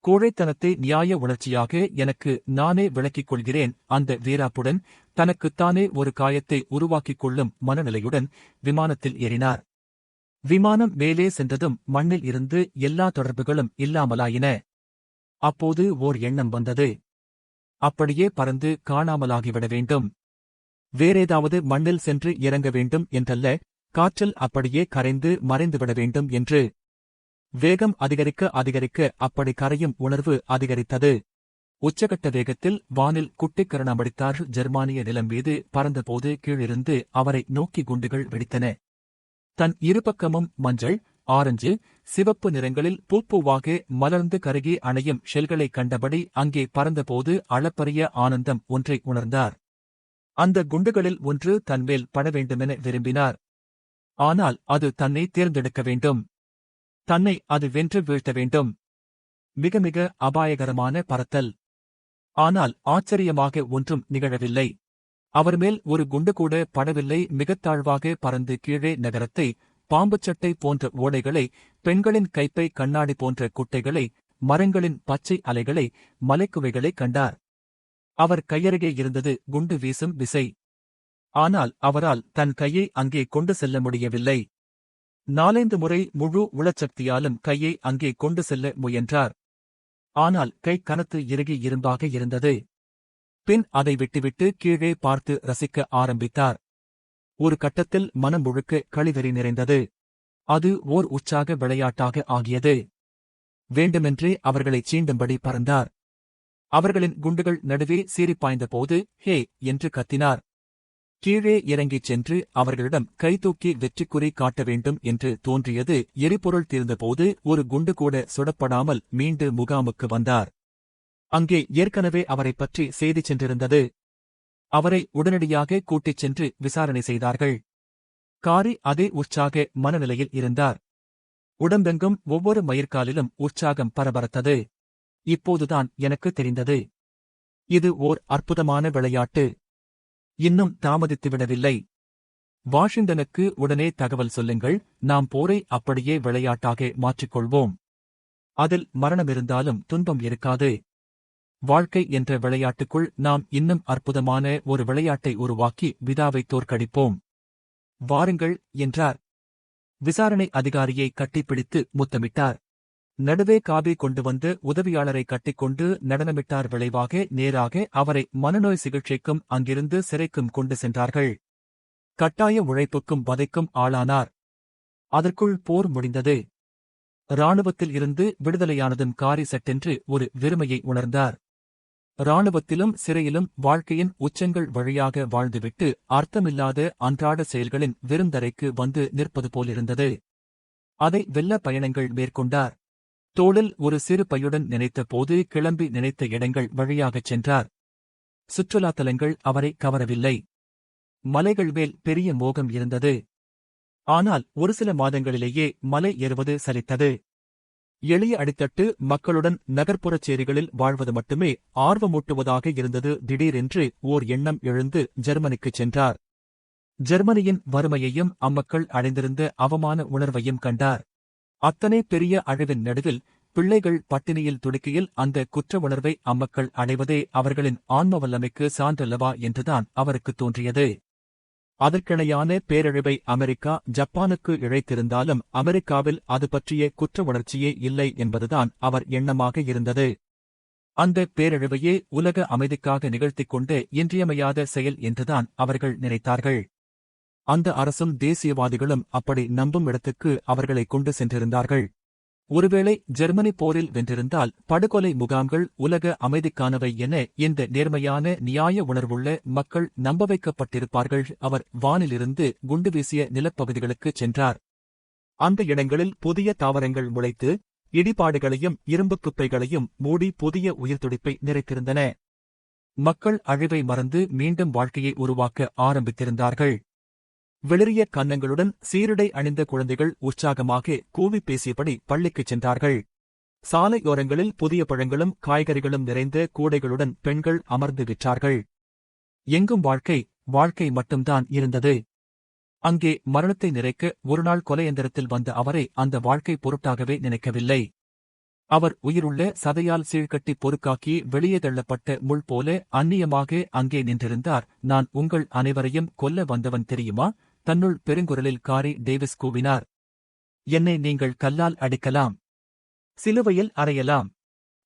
கோழைத்தனத்தை நியாய உணர்ச்சியாக எனக்கு நானே விளக்கிக் கொள்கிறேன். அந்த வீராப்புடன் தனக்குத்தானே ஒரு காயத்தை உருவாக்கிக் கொள்ளும் மனநிலையுடன் விமானத்தில் ஏறினார். விமானம் மேலே சென்றதும் மண்ணில் இருந்து எல்லா தொடர்புகளும் இல்லாமலாயின. அப்போது ஓர் எண்ணம் வந்தது. அப்படியே பறந்து காணாமலாகிவிட வேண்டும். வேறேதாவது மண்ணில் சென்று இறங்க வேண்டும் என்றல்ல, காற்றில் அப்படியே கரைந்து மறைந்துவிட வேண்டும் என்று. வேகம் அதிகரிக்க அதிகரிக்க அப்படி கரையும் உணர்வு அதிகரித்தது. உச்சகட்ட வேகத்தில் வானில் குட்டிக்கரணமடித்தார். ஜெர்மானிய நிலம் மீது பறந்தபோது கீழிருந்து அவரை நோக்கி குண்டுகள் வெடித்தன. தன் இருபக்கமும் மஞ்சள், ஆரஞ்சு, சிவப்பு நிறங்களில் பூப்பூவாக மலர்ந்து கருகி அணையும் ஷெல்களைக் கண்டபடி அங்கே பறந்தபோது அளப்பரிய ஆனந்தம் ஒன்றை உணர்ந்தார். அந்த குண்டுகளில் ஒன்று தன்மேல் பட வேண்டுமென விரும்பினார். ஆனால் அது தன்னை தேர்ந்தெடுக்க வேண்டும். தன்னை அது வென்று வீழ்த்த வேண்டும். மிக மிக அபாயகரமான பறத்தல். ஆனால் ஆச்சரியமாக ஒன்றும் நிகழவில்லை. அவர் மேல் ஒரு குண்டு கூட படவில்லை. மிகத் தாழ்வாக பறந்து கீழே நகரத்தை, பாம்புச்சட்டை போன்ற ஓடைகளை, பெண்களின் கைப்பை கண்ணாடி போன்ற குட்டைகளை, மரங்களின் பச்சை அலைகளை, மலைக்குவைகளை கண்டார். அவர் கையருகே இருந்தது குண்டு வீசும் விசை. ஆனால் அவரால் தன் கையை அங்கே கொண்டு செல்ல முடியவில்லை. 4-5 முறை முழு உளச்சக்தியாலும் கையை அங்கே கொண்டு செல்ல முயன்றார். ஆனால் கை கனத்து இறுகி இரும்பாக இருந்தது. பின் அதை விட்டுவிட்டு கீழே பார்த்து ரசிக்க ஆரம்பித்தார். ஒரு கட்டத்தில் மனம் முழுக்க களிவெறி நிறைந்தது. அது ஓர் உற்சாக விளையாட்டாக ஆகியது. வேண்டுமென்றே அவர்களைச் சீண்டும்படி பறந்தார். அவர்களின் குண்டுகள் நடுவே சீறிப்பாய்ந்தபோது ஹே என்று கத்தினார். கீழே இறங்கிச் சென்று அவர்களிடம் கைதூக்கி வெற்றிக்குறி காட்ட வேண்டும் என்று தோன்றியது. எரிபொருள் தீர்ந்தபோது ஒரு குண்டு கூட சுடப்படாமல் மீண்டு முகாமுக்கு வந்தார். அங்கே ஏற்கனவே அவரைப் பற்றி செய்தி சென்றிருந்தது. அவரை உடனடியாக கூட்டிச் சென்று விசாரணை செய்தார்கள். காரி அதே உற்சாக மனநிலையில் இருந்தார். உடம்பெங்கும் ஒவ்வொரு மயிர்காலிலும் உற்சாகம் பரபரத்தது. இப்போதுதான் எனக்கு தெரிந்தது. இது ஓர் அற்புதமான விளையாட்டு. இன்னும் தாமதித்துவிடவில்லை. வாஷிங்டனுக்கு உடனே தகவல் சொல்லுங்கள். நாம் போரை அப்படியே விளையாட்டாக மாற்றிக்கொள்வோம். அதில் மரணமிருந்தாலும் துன்பம் இருக்காது. வாழ்க்கை என்ற விளையாட்டுக்குள் நாம் இன்னும் அற்புதமான ஒரு விளையாட்டை உருவாக்கி விதாவை தோற்கடிப்போம். வாருங்கள் என்றார். விசாரணை அதிகாரியை கட்டிப்பிடித்து முத்தமிட்டார். நடுவே காபி கொண்டு வந்து உதவியாளரை கட்டிக்கொண்டு நடனமிட்டார். விளைவாக நேராக அவரை மனநோய் சிகிச்சைக்கும் அங்கிருந்து சிறைக்கும் கொண்டு சென்றார்கள். கட்டாய உழைப்புக்கும் வதைக்கும் ஆளானார். அதற்குள் போர் முடிந்தது. இராணுவத்தில் இருந்து விடுதலையானதும் காரி சட்டென்று ஒரு வெறுமையை உணர்ந்தார். இராணுவத்திலும் சிறையிலும் வாழ்க்கையின் உச்சங்கள் வழியாக வாழ்ந்துவிட்டு அர்த்தமில்லாத அன்றாட செயல்களின் விருந்தரைக்கு வந்து நிற்பது போலிருந்தது. அதை வெல்ல பயணங்கள் மேற்கொண்டார். தோளில் ஒரு சிறு பையுடன் நினைத்த போது கிளம்பி நினைத்த இடங்கள் வழியாகச் சென்றார். சுற்றுலாத்தலங்கள் அவரை கவரவில்லை. மலைகள் மேல் பெரிய மோகம் இருந்தது. ஆனால் ஒரு சில மாதங்களிலேயே மலை ஏறுவது சலித்தது. எளிய அடித்தட்டு மக்களுடன் நகர்ப்புறச் சேரிகளில் வாழ்வது மட்டுமே ஆர்வமூட்டுவதாக இருந்தது. திடீரென்று ஓர் எண்ணம் எழுந்து ஜெர்மனிக்குச் சென்றார். ஜெர்மனியின் வறுமையையும் அம்மக்கள் அடைந்திருந்த அவமான உணர்வையும் கண்டார். அத்தனை பெரிய அழிவின் நடுவில் பிள்ளைகள் பட்டினியில் துடிக்கையில் அந்த குற்ற உணர்வை அம்மக்கள் அடைவதே அவர்களின் ஆன்ம வல்லமைக்கு சான்றல்லவா என்றுதான் அவருக்குத் தோன்றியது. அதற்கிணையான பேரழிவை அமெரிக்கா ஜப்பானுக்கு இழைத்திருந்தாலும் அமெரிக்காவில் அது பற்றிய குற்ற உணர்ச்சியே இல்லை என்பதுதான் அவர் எண்ணமாக இருந்தது. அந்த பேரழிவையே உலக அமைதிக்காக நிகழ்த்திக் கொண்டு இன்றியமையாத செயல் என்றுதான் அவர்கள் நினைத்தார்கள். அந்த அரசும் தேசியவாதிகளும் அப்படி நம்பும் இடத்துக்கு அவர்களை கொண்டு சென்றிருந்தார்கள். ஒருவேளை ஜெர்மனி போரில் வென்றிருந்தால் படுகொலை முகாம்கள் உலக அமைதிக்கானவை என இந்த நேர்மையான நியாய உணர்வுள்ள மக்கள் நம்ப வைக்கப்பட்டிருப்பார்கள். அவர் வானிலிருந்து குண்டு வீசிய நிலப்பகுதிகளுக்குச் சென்றார். அந்த இடங்களில் புதிய தாவரங்கள் முளைத்து இடிபாடுகளையும் இரும்புக் குப்பைகளையும் மூடி புதிய உயிர்த்துடிப்பை நிறைத்திருந்தன. மக்கள் அழிவை மறந்து மீண்டும் வாழ்க்கையை உருவாக்க ஆரம்பித்திருந்தார்கள். வெளிரிய கன்னங்களுடன் சீருடை அணிந்த குழந்தைகள் உற்சாகமாக கூவி பேசியபடி பள்ளிக்குச் சென்றார்கள். சாலையோரங்களில் புதிய பழங்களும் காய்கறிகளும் நிறைந்த கூடைகளுடன் பெண்கள் அமர்ந்து விற்றார்கள். எங்கும் வாழ்க்கை மட்டும்தான் இருந்தது. அங்கே மரணத்தை நிறைக்க ஒருநாள் கொலையந்திரத்தில் வந்த அவரை அந்த வாழ்க்கை பொருட்டாகவே நினைக்கவில்லை. அவர் உயிருள்ள சதையால் சீழ்கட்டி பொறுக்காக்கி வெளியே தள்ளப்பட்ட முள் போல அந்நியமாக அங்கே நின்றிருந்தார். நான் உங்கள் அனைவரையும் கொல்ல வந்தவன் தெரியுமா? தன்னுள் பெருங்குரலில் காரி டேவிஸ் கூவினார். என்னை நீங்கள் கல்லால் அடிக்கலாம், சிலுவையில் அறையலாம்.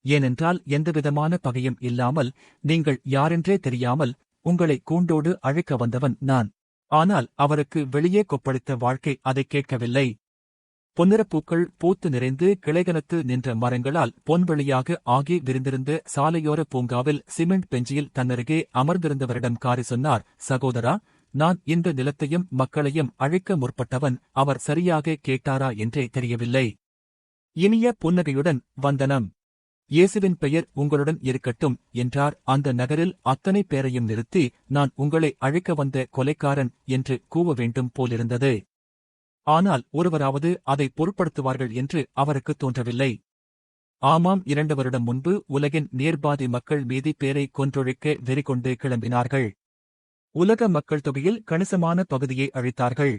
ஏனென்றால் எந்தவிதமான பகையும் இல்லாமல், நீங்கள் யாரென்றே தெரியாமல் உங்களை கூண்டோடு அழைக்க வந்தவன் நான். ஆனால் அவருக்கு வெளியே கொப்பளித்த வாழ்க்கை அதைக் கேட்கவில்லை. பொன்னிறப்பூக்கள் பூத்து நிறைந்து கிளைகனத்து நின்ற மரங்களால் பொன்வெளியாக ஆகி விரிந்திருந்த சாலையோர பூங்காவில் சிமெண்ட் பெஞ்சியில் தன்னருகே அமர்ந்திருந்தவரிடம் காரி சொன்னார். சகோதரா, நான் இந்த நிலத்தையும் மக்களையும் அழிக்க முற்பட்டவன். அவர் சரியாக கேட்டாரா என்றே தெரியவில்லை. இனிய புன்னகையுடன் வந்தனம். இயேசுவின் பெயர் உங்களுடன் இருக்கட்டும் என்றார். அந்த நகரில் அத்தனை பேரையும் நிறுத்தி, நான் உங்களை அழிக்க வந்த கொலைக்காரன் என்று கூவ வேண்டும் போலிருந்தது. ஆனால் ஒருவராவது அதை பொருட்படுத்துவார்கள் என்று அவருக்குத் தோன்றவில்லை. ஆமாம், 2 வருடம் முன்பு உலகின் நேர்பாதி மக்கள் மீதி பேரை கொன்றொழிக்க வெறிகொண்டு கிளம்பினார்கள். உலக மக்கள் தொகையில் கணிசமான பகுதியை அழித்தார்கள்.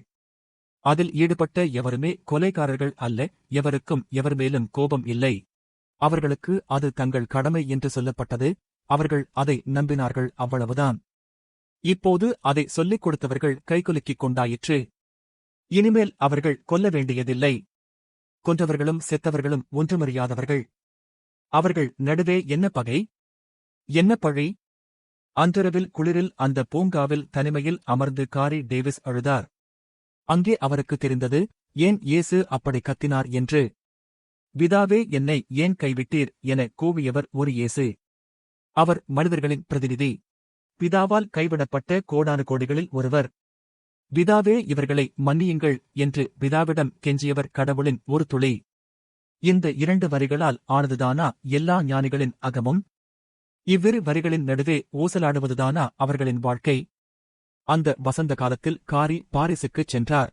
அதில் ஈடுபட்ட எவருமே கொலைகாரர்கள் அல்ல. எவருக்கும் எவர் மேலும் கோபம் இல்லை. அவர்களுக்கு அது தங்கள் கடமை என்று சொல்லப்பட்டது. அவர்கள் அதை நம்பினார்கள், அவ்வளவுதான். இப்போது அதை சொல்லிக் கொடுத்தவர்கள் கைகுலுக்கிக் கொண்டாயிற்று. இனிமேல் அவர்கள் கொல்ல வேண்டியதில்லை. கொன்றவர்களும் செத்தவர்களும் ஒன்றுமறியாதவர்கள். அவர்கள் நடுவே என்ன பகை, என்ன பழி? அன்றிரவில் குளிரில் அந்த பூங்காவில் தனிமையில் அமர்ந்து காரி டேவிஸ் அழுதார். அங்கே அவருக்கு தெரிந்தது, ஏன் இயேசு அப்படி கத்தினார் என்று. பிதாவே, என்னை ஏன் கைவிட்டீர் என கூவியவர் ஒரு இயேசு. அவர் மனிதர்களின் பிரதிநிதி. பிதாவால் கைவிடப்பட்ட கோடானு கோடிகளில் ஒருவர். பிதாவே, இவர்களை மன்னியுங்கள் என்று பிதாவிடம் கெஞ்சியவர் கடவுளின் ஒரு துளி. இந்த 2 வரிகளால் ஆனதுதானா எல்லா ஞானிகளின் அகமும்? இவ்விரு வரிகளின் நடுவே ஊசலாடுவதுதானா அவர்களின் வாழ்க்கை? அந்த வசந்த காலத்தில் காரி பாரிசுக்குச் சென்றார்.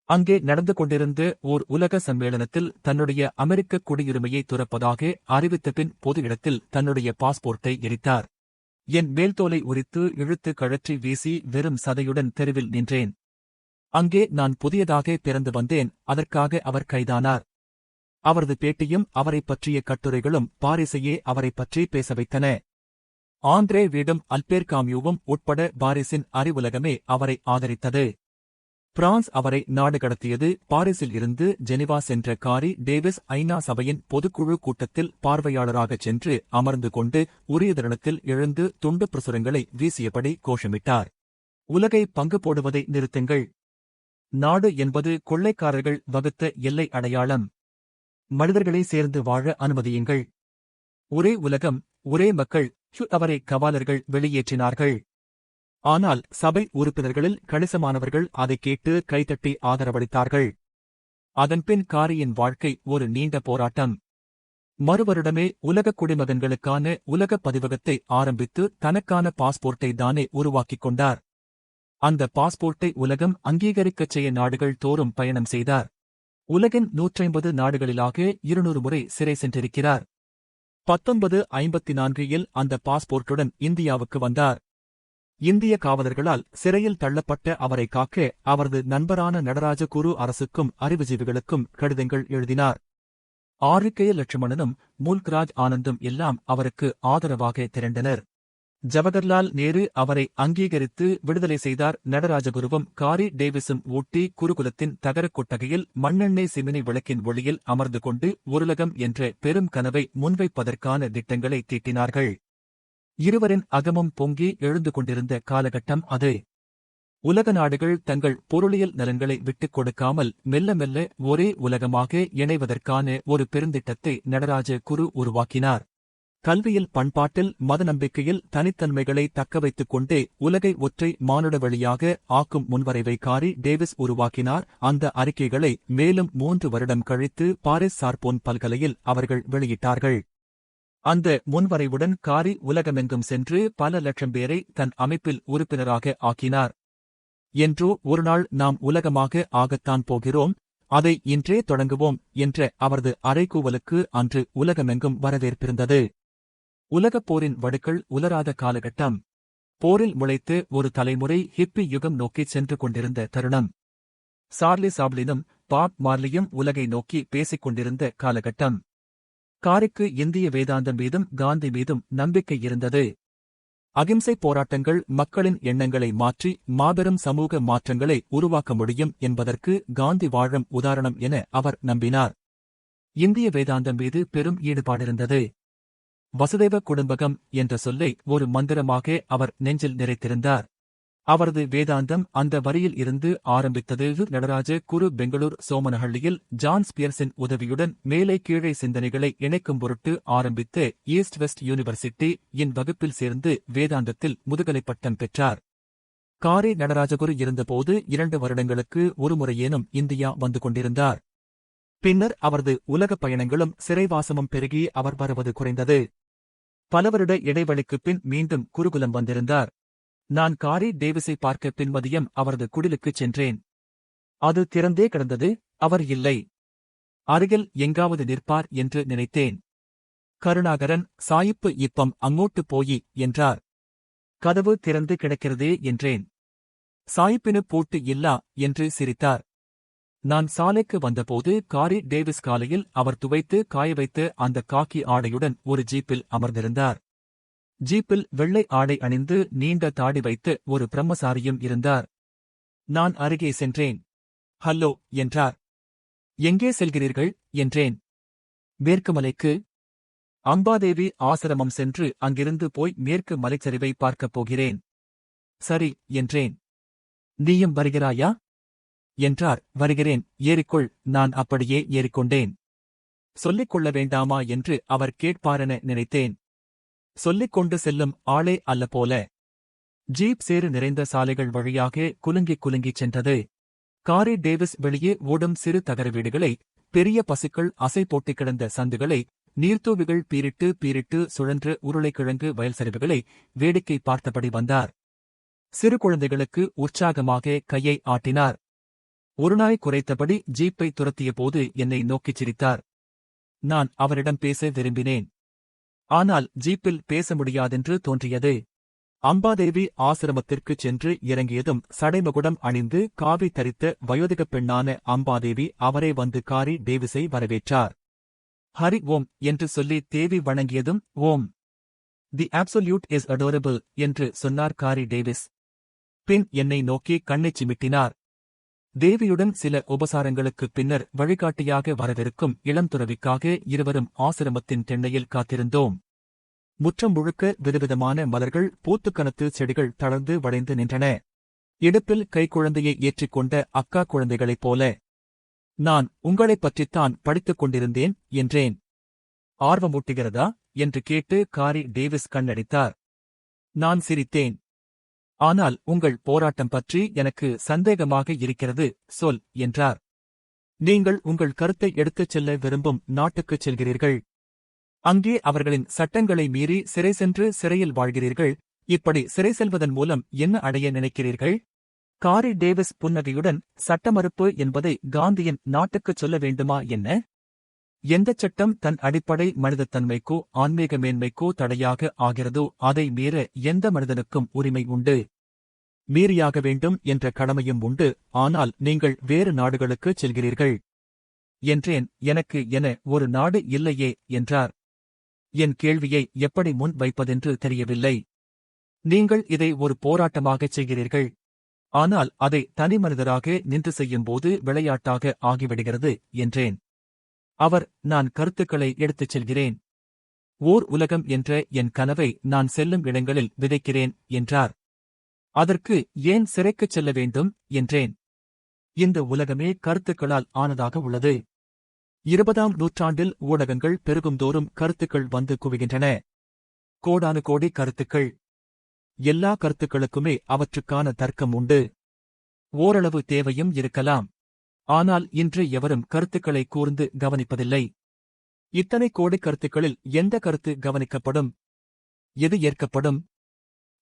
அங்கே நடந்து கொண்டிருந்த ஓர் உலக சம்மேளனத்தில் தன்னுடைய அமெரிக்க குடியுரிமையை துறப்பதாக அறிவித்தபின் பொது இடத்தில் தன்னுடைய பாஸ்போர்ட்டை எரித்தார். என் மேல்தோலை உரித்து இழுத்து கழற்றி வீசி வெறும் சதையுடன் தெருவில் நின்றேன். அங்கே நான் புதியதாக பிறந்து வந்தேன். அதற்காக அவர் கைதானார். அவரது பேட்டியும் அவரைப் பற்றிய கட்டுரைகளும் பாரிஸையே அவரைப் பற்றி பேச வைத்தன. ஆந்திரே வீடும் அல்பேர் காம்யூவும் உட்பட பாரிஸின் அறிவுலகமே அவரை ஆதரித்தது. பிரான்ஸ் அவரை நாடு கடத்தியது. பாரிஸில் இருந்து ஜெனிவா சென்ற காரி டேவிஸ் ஐநா சபையின் பொதுக்குழு கூட்டத்தில் பார்வையாளராகச் சென்று அமர்ந்து கொண்டு உரிய தருணத்தில் எழுந்து துண்டு பிரசுரங்களை வீசியபடி கோஷமிட்டார். உலகை பங்கு போடுவதை நிறுத்துங்கள். நாடு என்பது கொள்ளைக்காரர்கள் வகுத்த எல்லை அடையாளம். மனிதர்களை சேர்ந்து வாழ அனுமதியுங்கள். ஒரே உலகம், ஒரே மக்கள். அவரை கவாலர்கள் வெளியேற்றினார்கள். ஆனால் சபை உறுப்பினர்களில் கணிசமானவர்கள் அதைக் கேட்டு கைதட்டி ஆதரவளித்தார்கள். அதன்பின் காரியின் வாழ்க்கை ஒரு நீண்ட போராட்டம். மறுவருடமே உலகக் குடிமகன்களுக்கான உலகப் பதிவகத்தை ஆரம்பித்து தனக்கான பாஸ்போர்ட்டை தானே உருவாக்கிக் கொண்டார். அந்த பாஸ்போர்ட்டை உலகம் அங்கீகரிக்கச் செய்ய நாடுகள் தோறும் பயணம் செய்தார். உலகின் 150 நாடுகளிலாக 200 முறை சிறை சென்றிருக்கிறார். 1954 அந்த பாஸ்போர்ட்டுடன் இந்தியாவுக்கு வந்தார். இந்திய காவலர்களால் சிறையில் தள்ளப்பட்ட அவரை காக்க அவரது நண்பரான நடராஜ குரு அரசுக்கும் அறிவுஜீவிகளுக்கும் கடிதங்கள் எழுதினார். ஆர்கே லட்சுமணனும் முல்க்ராஜ் ஆனந்தும் எல்லாம் அவருக்கு ஆதரவாக திரண்டனர். ஜவஹர்லால் நேரு அவரை அங்கீகரித்து விடுதலை செய்தார். நடராஜகுருவும் காரி டேவிஸும் ஊட்டி குருகுலத்தின் தகரக் கொட்டகையில் மண்ணெண்ணெய் சிமினி விளக்கின் ஒளியில் அமர்ந்து கொண்டு உருலகம் என்ற பெரும் கனவை முன்வைப்பதற்கான திட்டங்களை தீட்டினார்கள். இருவரின் அகமும் பொங்கி எழுந்து கொண்டிருந்த காலகட்டம் அது. உலக நாடுகள் தங்கள் பொருளியல் நலன்களை விட்டுக் கொடுக்காமல் மெல்ல மெல்ல ஒரே உலகமாக இணைவதற்கான ஒரு பெருந்திட்டத்தை நடராஜ குரு உருவாக்கினார். கல்வியில், பண்பாட்டில், மத நம்பிக்கையில் தனித்தன்மைகளை தக்கவைத்துக் கொண்டே உலகை ஒற்றை மானுட வழியாக ஆக்கும் முன்வரைவை காரி டேவிஸ் உருவாக்கினார். அந்த அறிக்கைகளை மேலும் 3 வருடம் கழித்து பாரிஸ் சார்போன் பல்கலையில் அவர்கள் வெளியிட்டார்கள். அந்த முன்வரைவுடன் காரி உலகமெங்கும் சென்று பல லட்சம் பேரை தன் அமைப்பில் உறுப்பினராக ஆக்கினார். என்றோ ஒருநாள் நாம் உலகமாக ஆகத்தான் போகிறோம், அதை இன்றே தொடங்குவோம் என்ற அவரது அறைகூவலுக்கு அன்று உலகமெங்கும் வரவேற்பிருந்தது. உலகப் போரின் வடுக்கள் உலராத காலகட்டம். போரில் முளைத்து ஒரு தலைமுறை ஹிப்பி யுகம் நோக்கிச் சென்று கொண்டிருந்த தருணம். சார்லி சாப்ளினும் பாப் மார்லியும் உலகை நோக்கி பேசிக் கொண்டிருந்த காலகட்டம். காரிக்கு இந்திய வேதாந்தம் மீதும் காந்தி மீதும் நம்பிக்கை இருந்தது. அகிம்சை போராட்டங்கள் மக்களின் எண்ணங்களை மாற்றி மாபெரும் சமூக மாற்றங்களை உருவாக்க முடியும் என்பதற்கு காந்தி வாழும் உதாரணம் என அவர் நம்பினார். இந்திய வேதாந்தம் மீது பெரும் ஈடுபாடிருந்தது. வசுதேவ குடும்பகம் என்ற சொல்லை ஒரு மந்திரமாக அவர் நெஞ்சில் நிறைத்திருந்தார். அவரது வேதாந்தம் அந்த வரியில் இருந்து ஆரம்பித்தது. நடராஜ குரு பெங்களூர் சோமனஹள்ளியில் ஜான் ஸ்பியர்ஸின் உதவியுடன் மேலே கீழே சிந்தனைகளை இணைக்கும் பொருட்டு ஆரம்பித்த ஈஸ்ட் வெஸ்ட் யூனிவர்சிட்டி இன் வகுப்பில் சேர்ந்து வேதாந்தத்தில் முதுகலை பட்டம் பெற்றார். காரி நடராஜகுரு இருந்தபோது 2 வருடங்களுக்கு ஒருமுறையேனும் இந்தியா வந்து கொண்டிருந்தார். பின்னர் அவரது உலகப் பயணங்களும் சிறைவாசமும் பெருகி அவர் வருவது குறைந்தது. பல வருட இடைவெளிக்குப் பின் மீண்டும் குருகுலம் வந்திருந்தார். நான் காரி டேவிஸை பார்க்க பின்மதியம் அவரது குடிலுக்குச் சென்றேன். அது திறந்தே கிடந்தது. அவர் இல்லை. அருகில் எங்காவது நிற்பார் என்று நினைத்தேன். கருணாகரன், சாயிப்பு இப்பம் அங்கோட்டு போயி என்றார். கதவு திறந்து கிடக்கிறதே என்றேன். சாயிப்பினு பூட்டு இல்லா என்று சிரித்தார். நான் சாலைக்கு வந்தபோது காரி டேவிஸ் காலையில் அவர் துவைத்து காய வைத்த அந்த காக்கி ஆடையுடன் ஒரு ஜீப்பில் அமர்ந்திருந்தார். ஜீப்பில் வெள்ளை ஆடை அணிந்து நீண்ட தாடி வைத்து ஒரு பிரம்மசாரியும் இருந்தார். நான் அருகே சென்றேன். ஹல்லோ என்றார். எங்கே செல்கிறீர்கள் என்றேன். மேற்கு அம்பாதேவி ஆசிரமம் சென்று அங்கிருந்து போய் மேற்கு மலைச்சரிவை பார்க்கப் போகிறேன். சரி என்றேன். நீயும் வருகிறாயா என்றார். வருகிறேன், ஏறிக்கொள். நான் அப்படியே ஏறிக்கொண்டேன். சொல்லிக் கொள்ள வேண்டாமா என்று அவர் கேட்பாரென நினைத்தேன். சொல்லிக் கொண்டு செல்லும் ஆளே அல்ல போல. ஜீப் சேறு நிறைந்த சாலைகள் வழியாக குலுங்கிக் குலுங்கிச் சென்றது. காரி டேவிஸ் வெளியே ஓடும் சிறு தகர வீடுகளை, பெரிய பசுக்கள் அசை போட்டிக் கிடந்த சந்துகளை, நீர்த்தூவிகள் பீரிட்டு பீரிட்டு சுழன்ற உருளைக்கிழங்கு வயல் சரிவுகளை வேடிக்கை பார்த்தபடி வந்தார். சிறு குழந்தைகளுக்கு உற்சாகமாக கையை ஆட்டினார். ஒரு நாய் குரைத்தபடி ஜீப்பை துரத்தியபோது என்னை நோக்கிச் சிரித்தார். நான் அவரிடம் பேச விரும்பினேன். ஆனால் ஜீப்பில் பேச முடியாதென்று தோன்றியது. அம்பாதேவி ஆசிரமத்திற்குச் சென்று இறங்கியதும் சடைமகுடம் அணிந்து காவி தரித்த வயோதிகப் பெண்ணான அம்பாதேவி அவரே வந்து காரி டேவிஸை வரவேற்றார். ஹரி ஓம் என்று சொல்லி தேவி வணங்கியதும் ஓம் தி அப்சொல்யூட் இஸ் அடோரபிள் என்று சொன்னார் காரி டேவிஸ். பின் என்னை நோக்கி கண்ணைச் சிமிட்டினார். தேவியுடன் சில உபசாரங்களுக்குப் பின்னர் வழிகாட்டியாக வரவிருக்கும் இளந்துறவிக்காக இருவரும் ஆசிரமத்தின் திண்ணையில் காத்திருந்தோம். முற்றம் முழுக்க விதவிதமான மலர்கள் பூத்துக்கனத்து செடிகள் தளர்ந்து வளைந்து நின்றன. இடுப்பில் கைக்குழந்தையை ஏற்றிக்கொண்ட அக்கா குழந்தைகளைப் போல. நான் உங்களைப் பற்றித்தான் படித்துக் கொண்டிருந்தேன் என்றேன். ஆர்வமூட்டுகிறதா என்று கேட்டு காரி டேவிஸ் கண்ணடித்தார். நான் சிரித்தேன். ஆனால் உங்கள் போராட்டம் பற்றி எனக்கு சந்தேகமாக இருக்கிறது சொல் என்றார். நீங்கள் உங்கள் கருத்தை எடுத்துச் செல்ல விரும்பும் நாட்டுக்குச் செல்கிறீர்கள். அங்கே அவர்களின் சட்டங்களை மீறி சிறை சென்று சிறையில் வாழ்கிறீர்கள். இப்படி சிறை செல்வதன் மூலம் என்ன அடைய நினைக்கிறீர்கள்? காரி டேவிஸ் புன்னகையுடன் சட்டமறுப்பு என்பதை காந்தியின் நாட்டுக்குச் சொல்ல வேண்டுமா என்ன? எந்தச் சட்டம் தன் அடிப்படை மனிதத்தன்மைக்கோ ஆன்மீக மேன்மைக்கோ தடையாக ஆகிறதோ அதை மீற எந்த மனிதனுக்கும் உரிமை உண்டு. மீறியாக வேண்டும் என்ற கடமையும் உண்டு. ஆனால் நீங்கள் வேறு நாடுகளுக்குச் செல்கிறீர்கள் என்றேன். எனக்கு என ஒரு நாடு இல்லையே என்றார். என் கேள்வியை எப்படி முன் வைப்பதென்று தெரியவில்லை. நீங்கள் இதை ஒரு போராட்டமாகச் செய்கிறீர்கள். ஆனால் அதை தனிமனிதராக நின்று செய்யும்போது விளையாட்டாக ஆகிவிடுகிறது என்றேன். அவர் நான் கருத்துக்களை எடுத்துச் செல்கிறேன். ஓர் உலகம் என்ற என் கனவை நான் செல்லும் இடங்களில் விதைக்கிறேன் என்றார். அதற்கு ஏன் சிறைக்குச் செல்ல வேண்டும் என்றேன். இந்த உலகமே கருத்துக்களால் ஆனதாக உள்ளது. 20ஆம் நூற்றாண்டில் ஊடகங்கள் பெருகும்தோறும் கருத்துக்கள் வந்து குவிகின்றன. கோடானு கோடி கருத்துக்கள். எல்லா கருத்துக்களுக்குமே அவற்றுக்கான தர்க்கம் உண்டு. ஓரளவு தேவையும் இருக்கலாம். ஆனால் இன்று எவரும் கருத்துக்களை கூர்ந்து கவனிப்பதில்லை. இத்தனை கோடி கருத்துக்களில் எந்த கருத்து கவனிக்கப்படும்? எது ஏற்கப்படும்?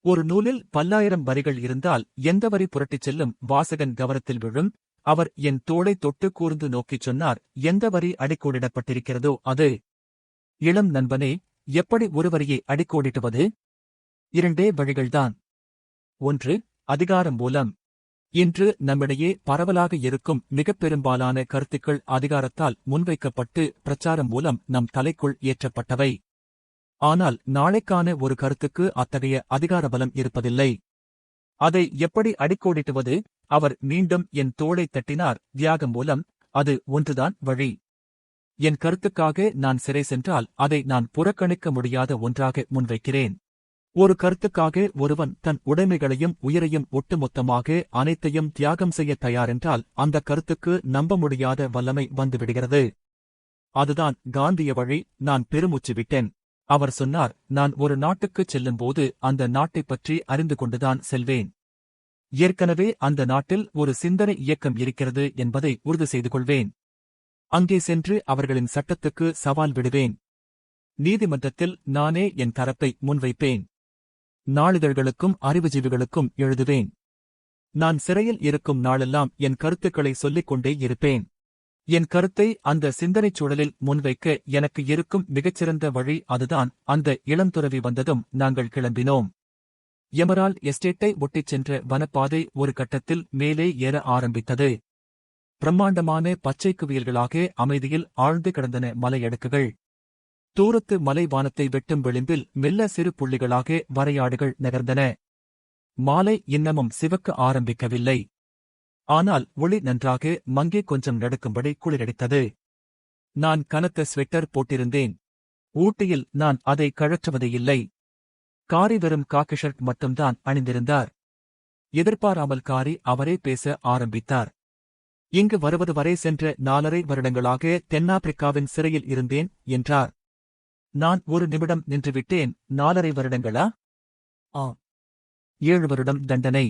ஒரு நூலில் பல்லாயிரம் வரிகள் இருந்தால் எந்த வரி புரட்டிச் செல்லும் வாசகன் கவனத்தில் விழும்? அவர் என் தோளை தொட்டு கூர்ந்து நோக்கிச் சொன்னார், எந்த வரி அடிக்கோடிடப்பட்டிருக்கிறதோ அது. இளம் நண்பனே, எப்படி ஒரு வரியை அடிக்கோடிட்டுவது? 2 வழிகள்தான். 1. அதிகாரம் மூலம். இன்று நம்மிடையே பரவலாக இருக்கும் மிகப் பெரும்பாலான கருத்துக்கள் அதிகாரத்தால் முன்வைக்கப்பட்டு பிரச்சாரம் மூலம் நம் தலைக்குள் ஏற்றப்பட்டவை. ஆனால் நாளைக்கான ஒரு கருத்துக்கு அத்தகைய அதிகார பலம் இருப்பதில்லை. அதை எப்படி அடிக்கோடிட்டுவது? அவர் மீண்டும் என் தோளை தட்டினார். தியாகம் மூலம். அது ஒன்றுதான் வழி. என் கருத்துக்காக நான் சிறை சென்றால் அதை நான் புறக்கணிக்க முடியாத ஒன்றாக முன்வைக்கிறேன். ஒரு கருத்துக்காக ஒருவன் தன் உடைமைகளையும் உயிரையும் ஒட்டுமொத்தமாக அனைத்தையும் தியாகம் செய்ய தயாரென்றால் அந்த கருத்துக்கு நம்ப முடியாத வல்லமை வந்துவிடுகிறது. அதுதான் காந்திய வழி. நான் பெருமூச்சு விட்டேன். அவர் சொன்னார், நான் ஒரு நாட்டுக்குச் செல்லும்போது அந்த நாட்டைப் பற்றி அறிந்து கொண்டுதான் செல்வேன். ஏற்கனவே அந்த நாட்டில் ஒரு சிந்தனை இயக்கம் இருக்கிறது என்பதை உறுதி செய்து கொள்வேன். அங்கே சென்று அவர்களின் சட்டத்துக்கு சவால் விடுவேன். நீதிமன்றத்தில் நானே என் தரப்பை முன்வைப்பேன். நாளிதழ்களுக்கும் அறிவுஜீவிகளுக்கும் எழுதுவேன். நான் சிறையில் இருக்கும் நாளெல்லாம் என் கருத்துக்களை சொல்லிக் கொண்டே இருப்பேன். என் கருத்தை அந்த சிந்தனைச் சூழலில் முன்வைக்க எனக்கு இருக்கும் மிகச்சிறந்த வழி அதுதான். அந்த இளந்துறவி வந்ததும் நாங்கள் கிளம்பினோம். எமரால்ட் எஸ்டேட்டை ஒட்டிச் சென்ற வனப்பாதை ஒரு கட்டத்தில் மேலே ஏற ஆரம்பித்தது. பிரம்மாண்டமான பச்சை குவியல்களாக அமைதியில் ஆழ்ந்து கிடந்தன மலையடுக்குகள். தூரத்து மலை வானத்தை வெட்டும் விளிம்பில் மெல்ல சிறு புள்ளிகளாக வரையாடுகள் நகர்ந்தன. மாலை இன்னமும் சிவக்க ஆரம்பிக்கவில்லை. ஆனால் ஒளி நன்றாக மங்கி கொஞ்சம் நடக்கும்படி குளிரடித்தது. நான் கனத்த ஸ்வெட்டர் போட்டிருந்தேன். ஊட்டியில் நான் அதை கழற்றுவதே. காரி வெறும் காக்கி ஷர்ட் மட்டும்தான் அணிந்திருந்தார். எதிர்பாராமல் காரி அவரே பேச ஆரம்பித்தார். இங்கு வருவது வரை சென்ற 4.5 வருடங்களாக தென்னாப்பிரிக்காவின் சிறையில் இருந்தேன் என்றார். நான் ஒரு நிமிடம் நின்றுவிட்டேன். 4.5 வருடங்களா? 7 வருடம் தண்டனை.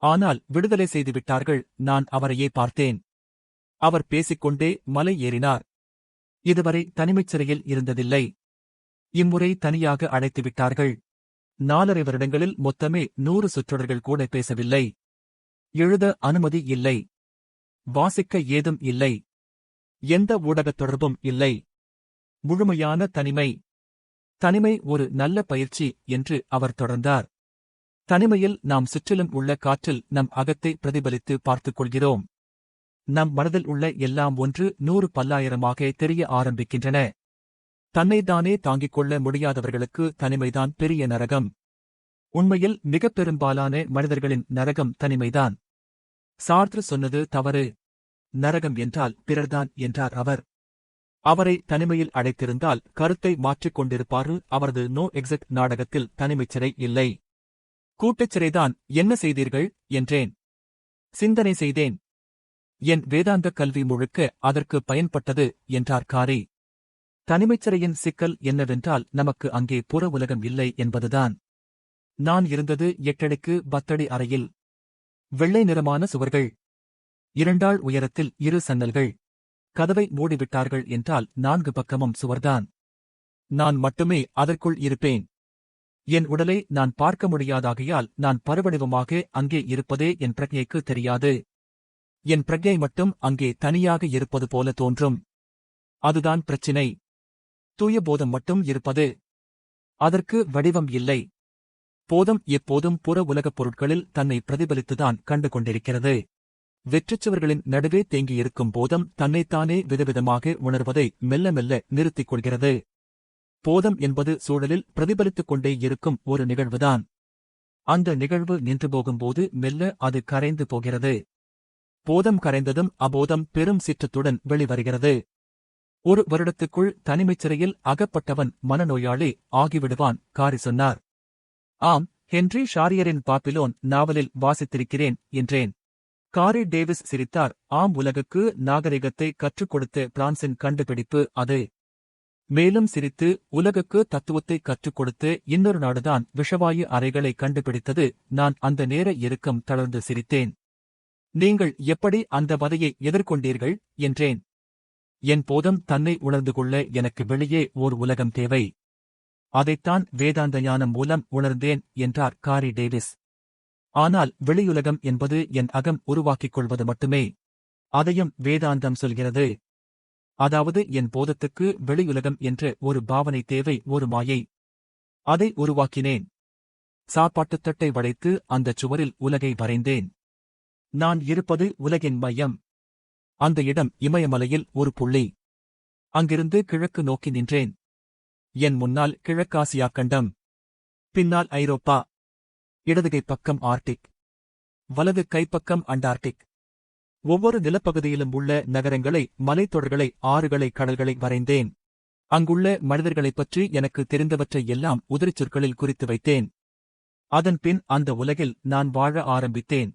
ஆனால் விடுதலை செய்துவிட்டார்கள். நான் அவரையே பார்த்தேன். அவர் பேசிக்கொண்டே மலை ஏறினார். இதுவரை தனிமைச் சிறையில் இருந்ததில்லை. இம்முறை தனியாக அழைத்துவிட்டார்கள். 4.5 வருடங்களில் மொத்தமே 100 சொற்றொடர்கள் கூட பேசவில்லை. எழுத அனுமதி இல்லை. வாசிக்க ஏதும் இல்லை. எந்த ஊடகத் தொடர்பும் இல்லை. முழுமையான தனிமை. தனிமை ஒரு நல்ல பயிற்சி என்று அவர் தொடர்ந்தார். தனிமையில் நாம் சுற்றிலும் உள்ள காற்றில் நம் அகத்தை பிரதிபலித்து பார்த்துக் கொள்கிறோம். நம் மனதில் உள்ள எல்லாம் 100 பல்லாயிரமாக தெரிய ஆரம்பிக்கின்றன. தன்னைத்தானே தாங்கிக் கொள்ள முடியாதவர்களுக்கு தனிமைதான் பெரிய நரகம். உண்மையில் மிகப் பெரும்பாலான மனிதர்களின் நரகம் தனிமைதான். சார்த்ரு சொன்னது தவறு. நரகம் என்றால் பிறர்தான் என்றார் அவர். அவரை தனிமையில் அடைத்திருந்தால் கருத்தை மாற்றிக் கொண்டிருப்பாரு. அவரது நோ எக்ஸிட் நாடகத்தில் தனிமைச்சிறை இல்லை, கூட்டுச்சிறைதான். என்ன செய்தீர்கள் என்றேன். சிந்தனை செய்தேன். என் வேதாந்த கல்வி முழுக்க அதற்கு பயன்பட்டது என்றார் காரி. தனிமைச்சிறையின் சிக்கல் என்னவென்றால் நமக்கு அங்கே புற உலகம் இல்லை என்பதுதான். நான் இருந்தது 8 அடுக்கு பத்தடி அறையில். வெள்ளை நிறமான சுவர்கள், 2 ஆள் உயரத்தில் 2 சன்னல்கள். கதவை மூடிவிட்டார்கள் என்றால் 4 பக்கமும் சுவர்தான். நான் மட்டுமே அதற்குள் இருப்பேன். என் உடலை நான் பார்க்க முடியாதாகையால் நான் பருவடிவமாக அங்கே இருப்பதே என் பிரக்ஞைக்கு தெரியாது. என் பிரக்ஞை மட்டும் அங்கே தனியாக இருப்பது போல தோன்றும். அதுதான் பிரச்சினை. தூய போதம் மட்டும் இருப்பது. அதற்கு வடிவம் இல்லை. போதம் எப்போதும் புற உலகப் பொருட்களில் தன்னை பிரதிபலித்துதான் கண்டு கொண்டிருக்கிறது. வெற்றுச்சுவர்களின் நடுவே தேங்கியிருக்கும் போதம் தன்னைத்தானே விதவிதமாக உணர்வதை மெல்ல மெல்ல நிறுத்திக் கொள்கிறது. போதம் என்பது சூழலில் பிரதிபலித்துக் கொண்டே இருக்கும் ஒரு நிகழ்வுதான். அந்த நிகழ்வு நின்று போகும்போது மெல்ல அது கரைந்து போகிறது. போதம் கரைந்ததும் அபோதம் பெரும் சீற்றத்துடன் வெளிவருகிறது. 1 வருடத்துக்குள் தனிமைச்சிறையில் அகப்பட்டவன் மனநோயாளி ஆகிவிடுவான், காரி சொன்னார். ஆம், ஹென்றி ஷாரியரின் பாப்பிலோன் நாவலில் வாசித்திருக்கிறேன் என்றேன். காரி டேவிஸ் சிரித்தார். ஆம், உலகுக்கு நாகரிகத்தை கற்றுக் கொடுத்த பிரான்சின் கண்டுபிடிப்பு அது. மேலும் சிரித்து, உலகுக்கு தத்துவத்தை கற்றுக் கொடுத்து இன்னொரு நாடுதான் விஷவாயு அறைகளை கண்டுபிடித்தது. நான் அந்த நேர இறுக்கம் தளர்ந்து சிரித்தேன். நீங்கள் எப்படி அந்த வதையை எதிர்கொண்டீர்கள் என்றேன். என் போதம் தன்னை உணர்ந்து கொள்ள எனக்கு வெளியே ஓர் உலகம் தேவை. அதைத்தான் வேதாந்த ஞானம் மூலம் உணர்ந்தேன் என்றார் காரி டேவிஸ். ஆனால் வெளியுலகம் என்பது என் அகம் உருவாக்கிக் கொள்வது மட்டுமே. அதையும் வேதாந்தம் சொல்கிறது. அதாவது என் போதத்துக்கு வெளியுலகம் என்ற ஒரு பாவனை தேவை, ஒரு மாயை. அதை உருவாக்கினேன். சாப்பாட்டுத் தட்டை வளைத்து அந்தச் சுவரில் உலகை வரைந்தேன். நான் இருப்பது உலகின் மையம். அந்த இடம் இமயமலையில் ஒரு புள்ளி. அங்கிருந்து கிழக்கு நோக்கி நின்றேன். என் முன்னால் கிழக்காசியா கண்டம், பின்னால் ஐரோப்பா, இடதுகை பக்கம் ஆர்டிக், வலது கைப்பக்கம் அண்டார்டிக். ஒவ்வொரு நிலப்பகுதியிலும் உள்ள நகரங்களை, மலைத்தொடர்களை, ஆறுகளை, கடல்களை வரைந்தேன். அங்குள்ள மனிதர்களைப் பற்றி எனக்கு தெரிந்தவற்றை எல்லாம் உதிரிச் சொற்களில் குறித்து வைத்தேன். அதன்பின் அந்த உலகில் நான் வாழ ஆரம்பித்தேன்.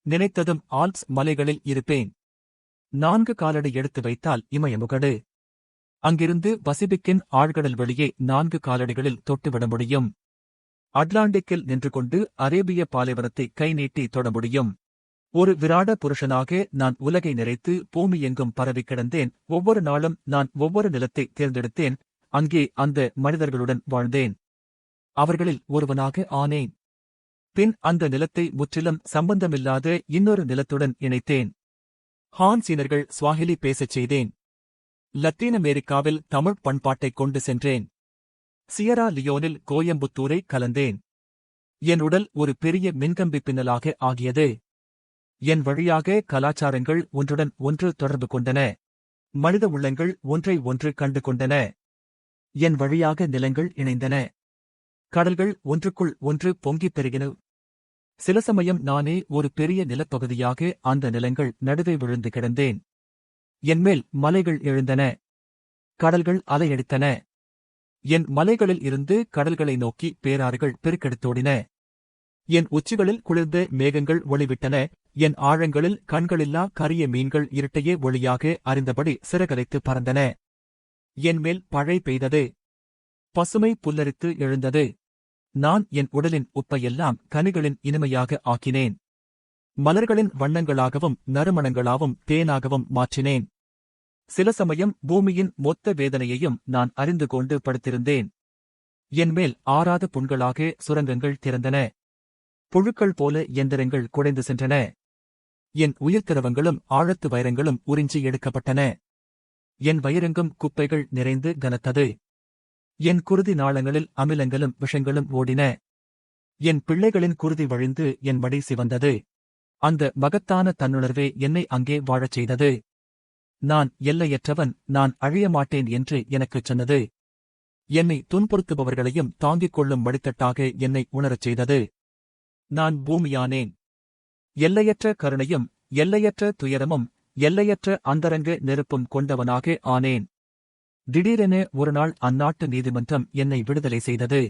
நினைத்ததும் ஆல்ப்ஸ் மலைகளில் இருப்பேன். 4 காலடி எடுத்து வைத்தால் இமயமுகடு. அங்கிருந்து பசிபிக்கின் ஆழ்கடல் வெளியே 4 காலடிகளில் தொட்டுவிட முடியும். அட்லாண்டிக்கில் நின்று கொண்டு அரேபிய பாலைவனத்தை கை நீட்டி தொட முடியும். ஒரு விராட புருஷனாக நான் உலகை நிறைத்து பூமி எங்கும் பரவி கிடந்தேன். ஒவ்வொரு நாளும் நான் ஒவ்வொரு நிலத்தை தேர்ந்தெடுத்தேன். அங்கே அந்த மனிதர்களுடன் வாழ்ந்தேன். அவர்களில் ஒருவனாக ஆனேன். பின் அந்த நிலத்தை முற்றிலும் சம்பந்தமில்லாத இன்னொரு நிலத்துடன் இணைத்தேன். ஹான்சீனர்கள் ஸ்வாஹிலி பேசச் செய்தேன். லத்தீன் அமெரிக்காவில் தமிழ் பண்பாட்டைக் கொண்டு சென்றேன். சியரா லியோனில் கோயம்புத்தூரை கலந்தேன். என் உடல் ஒரு பெரிய மின்கம்பி பின்னலாக ஆகியது. என் வழியாக கலாச்சாரங்கள் ஒன்றுடன் ஒன்று தொடர்பு கொண்டன. மனித உள்ளங்கள் ஒன்றை ஒன்று கண்டு கொண்டன. என் வழியாக நிலங்கள் இணைந்தன. கடல்கள் ஒன்றுக்குள் ஒன்று பொங்கிப் பெருகின. சில சமயம் நானே ஒரு பெரிய நிலப்பகுதியாக அந்த நிலங்கள் நடுவே விழுந்து கிடந்தேன். என்மேல் மலைகள் எழுந்தன. கடல்கள் அலையடித்தன. என் மலைகளில் இருந்து கடல்களை நோக்கி பேராறுகள் பெருக்கெடுத்தோடின. என் உச்சிகளில் குளிர்ந்த மேகங்கள் ஒளிவிட்டன. என் ஆழங்களில் கண்களில்லா கரிய மீன்கள் இருட்டையே ஒளியாக அறிந்தபடி சிறகலைத்து பறந்தன. என்மேல் பழை பெய்தது. பசுமை புல்லரித்து எழுந்தது. நான் என் உடலின் உப்பையெல்லாம் கனிகளின் இனிமையாக ஆக்கினேன். மலர்களின் வண்ணங்களாகவும் நறுமணங்களாகவும் தேனாகவும் மாற்றினேன். சில சமயம் பூமியின் மொத்த வேதனையையும் நான் அறிந்து கொண்டு படுத்திருந்தேன். என்மேல் ஆறாத புண்களாக சுரங்கங்கள் திறந்தன. புழுக்கள் போல எந்திரங்கள் குடைந்து சென்றன. என் உயிர்த்திரவங்களும் ஆழத்து வைரங்களும் உறிஞ்சி எடுக்கப்பட்டன. என் வயிறெங்கும் குப்பைகள் நிறைந்து கனத்தது. என் குருதி நாளங்களில் அமிலங்களும் விஷங்களும் ஓடின. என் பிள்ளைகளின் குருதி வழிந்து என் மடி சிவந்தது. அந்த மகத்தான தன்னுணர்வே என்னை அங்கே வாழச் செய்தது. நான் எல்லையற்றவன், நான் அழிய மாட்டேன் என்று எனக்குச் சொன்னது. என்னை துன்புறுத்துபவர்களையும் தாங்கிக் கொள்ளும் வழித்தட்டாக என்னை உணரச் செய்தது. நான் பூமியானேன். எல்லையற்ற கருணையும் எல்லையற்ற துயரமும் எல்லையற்ற அந்தரங்க நெருப்பும் கொண்டவனாக ஆனேன். திடீரென ஒருநாள் அந்நாட்டு நீதிமன்றம் என்னை விடுதலை செய்தது.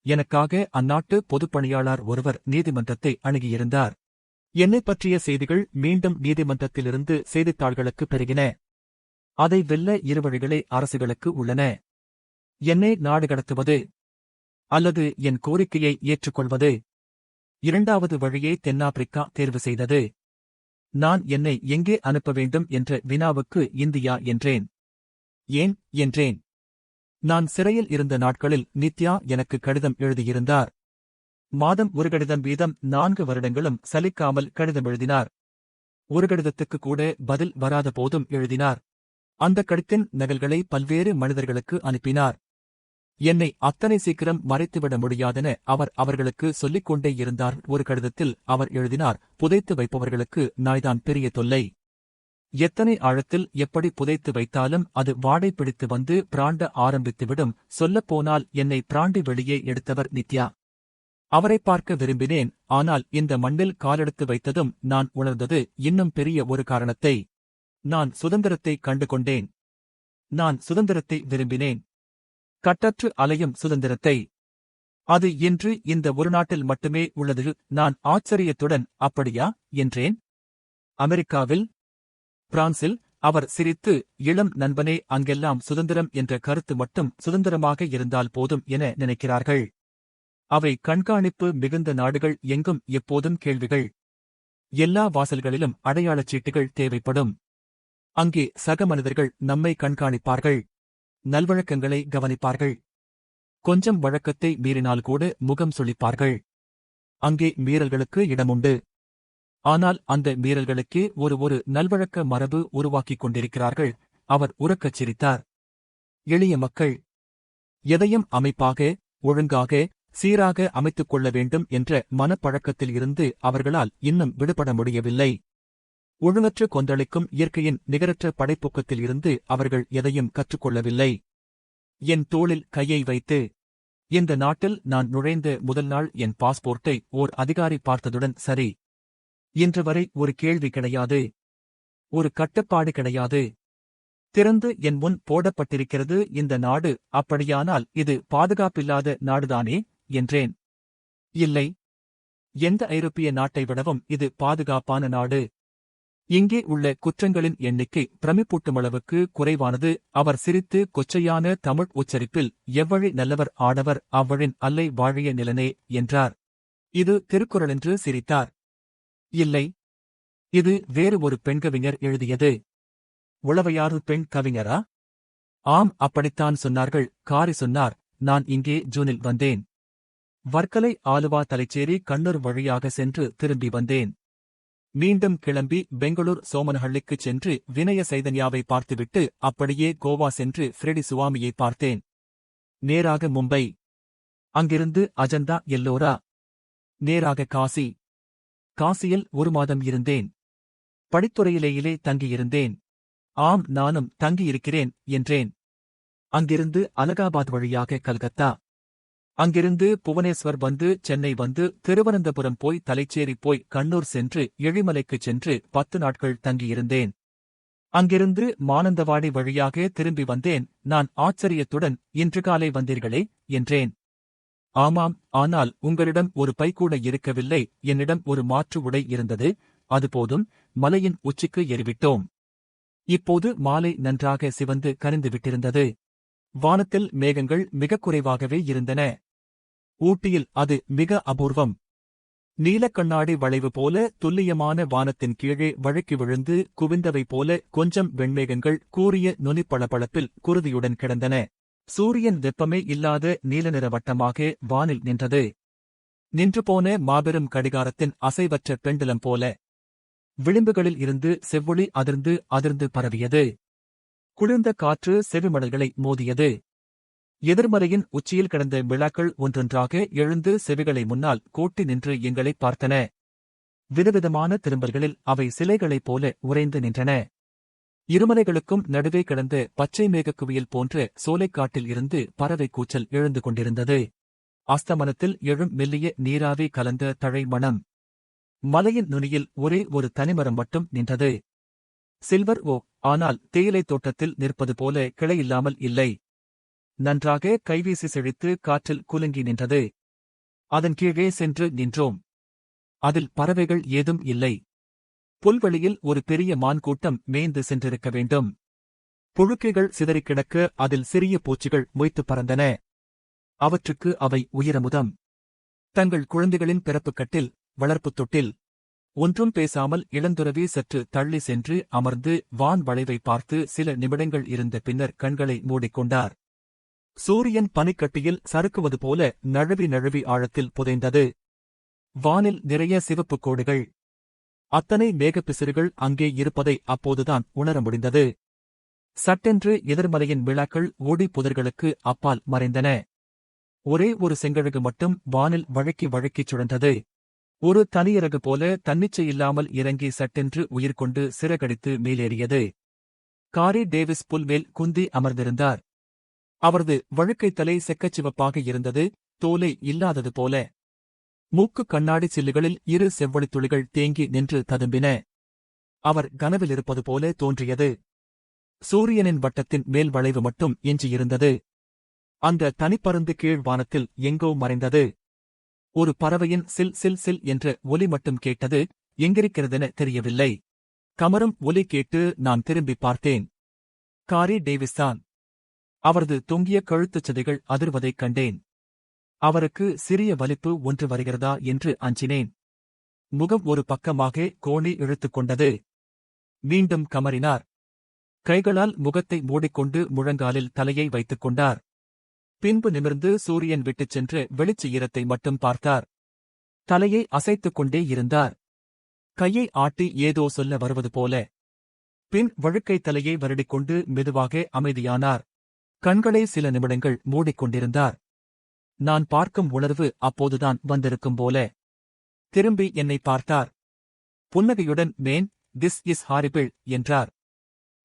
எனக்காக அந்நாட்டு பொதுப்பணியாளர் ஒருவர் நீதிமன்றத்தை அணுகியிருந்தார். என்னைப் பற்றிய செய்திகள் மீண்டும் நீதிமன்றத்திலிருந்து செய்தித்தாள்களுக்கு பெருகின. அதை வெல்ல இரு வழிகளே அரசுகளுக்கு உள்ளன. என்னை நாடு கடத்துவது அல்லது என் கோரிக்கையை ஏற்றுக்கொள்வது. இரண்டாவது வழியை தென்னாப்பிரிக்கா தேர்வு செய்தது. நான் என்னை எங்கே அனுப்ப வேண்டும் என்ற வினாவுக்கு இந்தியா என்றேன். ஏன் என்றேன். நான் சிறையில் இருந்த நாட்களில் நித்யா எனக்கு கடிதம் எழுதியிருந்தார். மாதம் ஒரு கடிதம் வீதம் 4 வருடங்களும் சலிக்காமல் கடிதம் எழுதினார். ஒரு கடிதத்துக்கு கூட பதில் வராத போதும் எழுதினார். அந்த கடிதத்தின் நகல்களை பல்வேறு மனிதர்களுக்கு அனுப்பினார். என்னை அத்தனை சீக்கிரம் மறைத்துவிட முடியாதென அவர் அவர்களுக்கு சொல்லிக் கொண்டே இருந்தார். ஒரு கடிதத்தில் அவர் எழுதினார், புதைத்து வைப்பவர்களுக்கு நாய்தான் பெரிய தொல்லை. எத்தனை ஆழத்தில் எப்படி புதைத்து வைத்தாலும் அது வாடை பிடித்து வந்து பிராண்ட ஆரம்பித்துவிடும். சொல்லப்போனால் என்னை பிராண்டி வெளியே எடுத்தவர் நித்யா. அவரை பார்க்க விரும்பினேன். ஆனால் இந்த மண்ணில் காலெடுத்து வைத்ததும் நான் உணர்ந்தது இன்னும் பெரிய ஒரு காரணத்தை. நான் சுதந்திரத்தை கண்டு கொண்டேன். நான் சுதந்திரத்தை விரும்பினேன். கட்டற்று அலையும் சுதந்திரத்தை. அது இன்று இந்த ஒரு நாட்டில் மட்டுமே உள்ளது. நான் ஆச்சரியத்துடன் அப்படியா என்றேன். அமெரிக்காவில், பிரான்சில். அவர் சிரித்து, இளம் நண்பனே, அங்கெல்லாம் சுதந்திரம் என்ற கருத்து மட்டும் சுதந்திரமாக இருந்தால் போதும் என நினைக்கிறார்கள். அவை கண்காணிப்பு மிகுந்த நாடுகள் எங்கும் எப்போதும் கேள்விகள். எல்லா வாசல்களிலும் அடையாளச் சீட்டுகள் தேவைப்படும். அங்கே சக மனிதர்கள் நம்மை கண்காணிப்பார்கள். நல்வழக்கங்களை கவனிப்பார்கள். கொஞ்சம் வழக்கத்தை மீறினால் கூட முகம் சுளிப்பார்கள். அங்கே மீறல்களுக்கு இடமுண்டு. ஆனால் அந்த மீறல்களுக்கே ஒரு நல்வழக்க மரபு உருவாக்கிக் கொண்டிருக்கிறார்கள். அவர் உரக்கச் சிரித்தார். எளிய மக்கள் எதையும் அமைப்பாக, ஒழுங்காக, சீராக அமைத்துக் கொள்ள வேண்டும் என்ற மனப்பழக்கத்தில் இருந்து அவர்களால் இன்னும் விடுபட முடியவில்லை. ஒழுங்கற்று கொந்தளிக்கும் இயற்கையின் நிகரற்ற படைப்பொக்கத்தில் இருந்து அவர்கள் எதையும் கற்றுக்கொள்ளவில்லை. என் தோளில் கையை வைத்து, இந்த நாட்டில் நான் நுழைந்த முதல் நாள் என் பாஸ்போர்ட்டை ஓர் அதிகாரி பார்த்ததுடன் சரி. இன்று வரை ஒரு கேள்வி கிடையாது. ஒரு கட்டுப்பாடு கிடையாது. திறந்து என் முன் போடப்பட்டிருக்கிறது இந்த நாடு. அப்படியானால் இது பாதுகாப்பில்லாத நாடுதானே என்றேன். இல்லை. எந்த ஐரோப்பிய நாட்டை விடவும் இது பாதுகாப்பான நாடு. இங்கே உள்ள குற்றங்களின் எண்ணிக்கை பிரமிப்பூட்டுமளவுக்கு குறைவானது. அவர் சிரித்து கொச்சையான தமிழ் உச்சரிப்பில், எவ்வழி நல்லவர் ஆடவர் அவ்வழின் அல்லை வாழிய நிலனே என்றார். இது திருக்குறளென்று சிரித்தார். இல்லை. இது வேறு ஒரு பெண்கவிஞர் எழுதியது. உளவையாறு பெண் கவிஞரா? ஆம், அப்படித்தான் சொன்னார்கள். காரி சொன்னார். நான் இங்கே ஜூனில் வந்தேன். வர்க்கலை, ஆலுவா, தலைச்சேரி, கண்ணூர் வழியாக சென்று திரும்பி வந்தேன். மீண்டும் கிளம்பி பெங்களூர் சோமனஹள்ளிக்குச் சென்று வினய சைதன்யாவை பார்த்துவிட்டு அப்படியே கோவா சென்று ஃப்ரெடி சுவாமியை பார்த்தேன். நேராக மும்பை. அங்கிருந்து அஜந்தா, எல்லோரா. நேராக காசி. காசியில் 1 மாதம் இருந்தேன். படித்துறையிலேயே தங்கியிருந்தேன். ஆம், நானும் தங்கியிருக்கிறேன் என்றேன். அங்கிருந்து அலகாபாத் வழியாக கல்கத்தா. அங்கிருந்து புவனேஸ்வர் வந்து சென்னை வந்து திருவனந்தபுரம் போய் தலைச்சேரி போய் கண்ணூர் சென்று எழிமலைக்குச் சென்று 10 நாட்கள் தங்கியிருந்தேன். அங்கிருந்து மானந்தவாடி வழியாக திரும்பி வந்தேன். நான் ஆச்சரியத்துடன், இன்று காலை வந்தீர்களே என்றேன். ஆமாம், ஆனால் உங்களிடம் ஒரு பை கூட இருக்கவில்லை. என்னிடம் ஒரு மாற்று உடை இருந்தது. அது போதும். மலையின் உச்சிக்கு ஏறிவிட்டோம். இப்போது மாலை நன்றாக சிவந்து கனிந்து விட்டிருந்தது. வானத்தில் மேகங்கள் மிகக் குறைவாகவே இருந்தன. ஊட்டியில் அது மிக அபூர்வம். நீலக்கண்ணாடி வளைவு போல துல்லியமான வானத்தின் கீழே வழுக்கி விழுந்து குவிந்தவை போல கொஞ்சம் வெண்மேகங்கள் கூரிய நுனிப்பளபளப்பில் குருதியுடன் கிடந்தன. சூரியன் வெப்பமே இல்லாத நீலநிற வட்டமாக வானில் நின்றது. நின்றுபோன மாபெரும் கடிகாரத்தின் அசைவற்ற பெண்டலம் போல. விளிம்புகளில் இருந்து செவ்வொளி அதிர்ந்து அதிர்ந்து பரவியது. குளிர்ந்த காற்று செவிமடல்களை மோதியது. எதிர்மறையின் உச்சியில் கிடந்த விழாக்கள் ஒன்றொன்றாக எழுந்து செவிகளை முன்னால் கூட்டி நின்று எங்களைப் பார்த்தன. விதவிதமான திரும்பல்களில் அவை சிலைகளைப் போல உறைந்து நின்றன. இருமலைகளுக்கும் நடுவே கிடந்த பச்சை மேகக்குவியல் போன்ற சோலைக்காட்டில் இருந்து பறவை கூச்சல் எழுந்து கொண்டிருந்தது. அஸ்தமனத்தில் எழும் மெல்லிய நீராவி கலந்த தழை மணம். மலையின் நுனியில் ஒரே ஒரு தனிமரம் மட்டும் நின்றது. சில்வர் ஓக், ஆனால் தேயிலைத் தோட்டத்தில் நிற்பது போல கிளையில்லாமல் இல்லை. நன்றாக கைவீசி செழித்து காற்றில் குலுங்கி நின்றது. அதன் கீழே சென்று நின்றோம். அதில் பறவைகள் ஏதும் இல்லை. புல்வெளியில் ஒரு பெரிய மான் கூட்டம் மேய்ந்து சென்றிருக்க வேண்டும். புழுக்கைகள் சிதறிக் கிடக்க அதில் சிறிய பூச்சிகள் மொய்த்துப் பறந்தன. அவற்றுக்கு அவை உயிரமுதம். தங்கள் குழந்தைகளின் பிறப்புக் கட்டில், வளர்ப்புத் தொட்டில். ஒன்றும் பேசாமல் இளந்துறவி சற்று தள்ளி சென்று அமர்ந்து வான் வளைவை பார்த்து சில நிமிடங்கள் இருந்த பின்னர் கண்களை மூடிக்கொண்டார். சூரியன் பனிக்கட்டியில் சறுக்குவது போல நழுவி நழுவி ஆழத்தில் புதைந்தது. வானில் நிறைய சிவப்புக் கோடுகள். அத்தனை மேகப்பிசிறுகள் அங்கே இருப்பதை அப்போதுதான் உணர முடிந்தது. சட்டென்று எதிர்மலையின் விழாக்கள் ஓடி புதர்களுக்கு அப்பால் மறைந்தன. ஒரே ஒரு செங்கழுகு மட்டும் வானில் வழுக்கி வழுக்கிச் சுழன்றது. ஒரு தனியிறகு போல தன்னிச்சையில்லாமல் இறங்கி சட்டென்று உயிர்கொண்டு சிறகடித்து மேலேறியது. காரி டேவிஸ் புல்மேல் குந்தி அமர்ந்திருந்தார். அவரது வழுக்கைத் தலை செக்கச்சிவப்பாக இருந்தது, தோலை இல்லாதது போல. மூக்கு கண்ணாடி சில்லுகளில் இரு செவ்வழித் துளிகள் தேங்கி நின்று ததும்பின. அவர் கனவிலிருப்பது போல தோன்றியது. சூரியனின் வட்டத்தின் மேல் வளைவு மட்டும் எஞ்சியிருந்தது. அந்த தனிப்பருந்து கீழ் வானத்தில் எங்கோ மறைந்தது. ஒரு பறவையின் சில் சில் சில் என்ற ஒலி மட்டும் கேட்டது, எங்கிருக்கிறதென தெரியவில்லை. கமரும் ஒலி கேட்டு நான் திரும்பி பார்த்தேன். காரி டேவிஸ்தான். அவரது தொங்கிய கழுத்துச் சதைகள் அதிர்வதைக் கண்டேன். அவருக்கு சிறிய வலிப்பு ஒன்று வருகிறதா என்று அஞ்சினேன். முகம் ஒரு பக்கமாக கோணி இழுத்துக் கொண்டது. மீண்டும் கமறினார். கைகளால் முகத்தை மூடிக்கொண்டு முழங்காலில் தலையை வைத்துக் கொண்டார். பின்பு நிமிர்ந்து சூரியன் விட்டுச் சென்ற வெளிச்ச ஈரத்தை மட்டும் பார்த்தார். தலையை அசைத்துக் கொண்டே இருந்தார். கையை ஆட்டி ஏதோ சொல்ல வருவது போல. பின் வழுக்கை தலையை வருடிக்கொண்டு மெதுவாக அமைதியானார். கண்களை சில நிமிடங்கள் மூடிக்கொண்டிருந்தார். நான் பார்க்கும் உணர்வு அப்போதுதான் வந்திருக்கும் போல. திரும்பி என்னை பார்த்தார். புன்னகையுடன் மேன், திஸ் இஸ் ஹாரிபிள் என்றார்.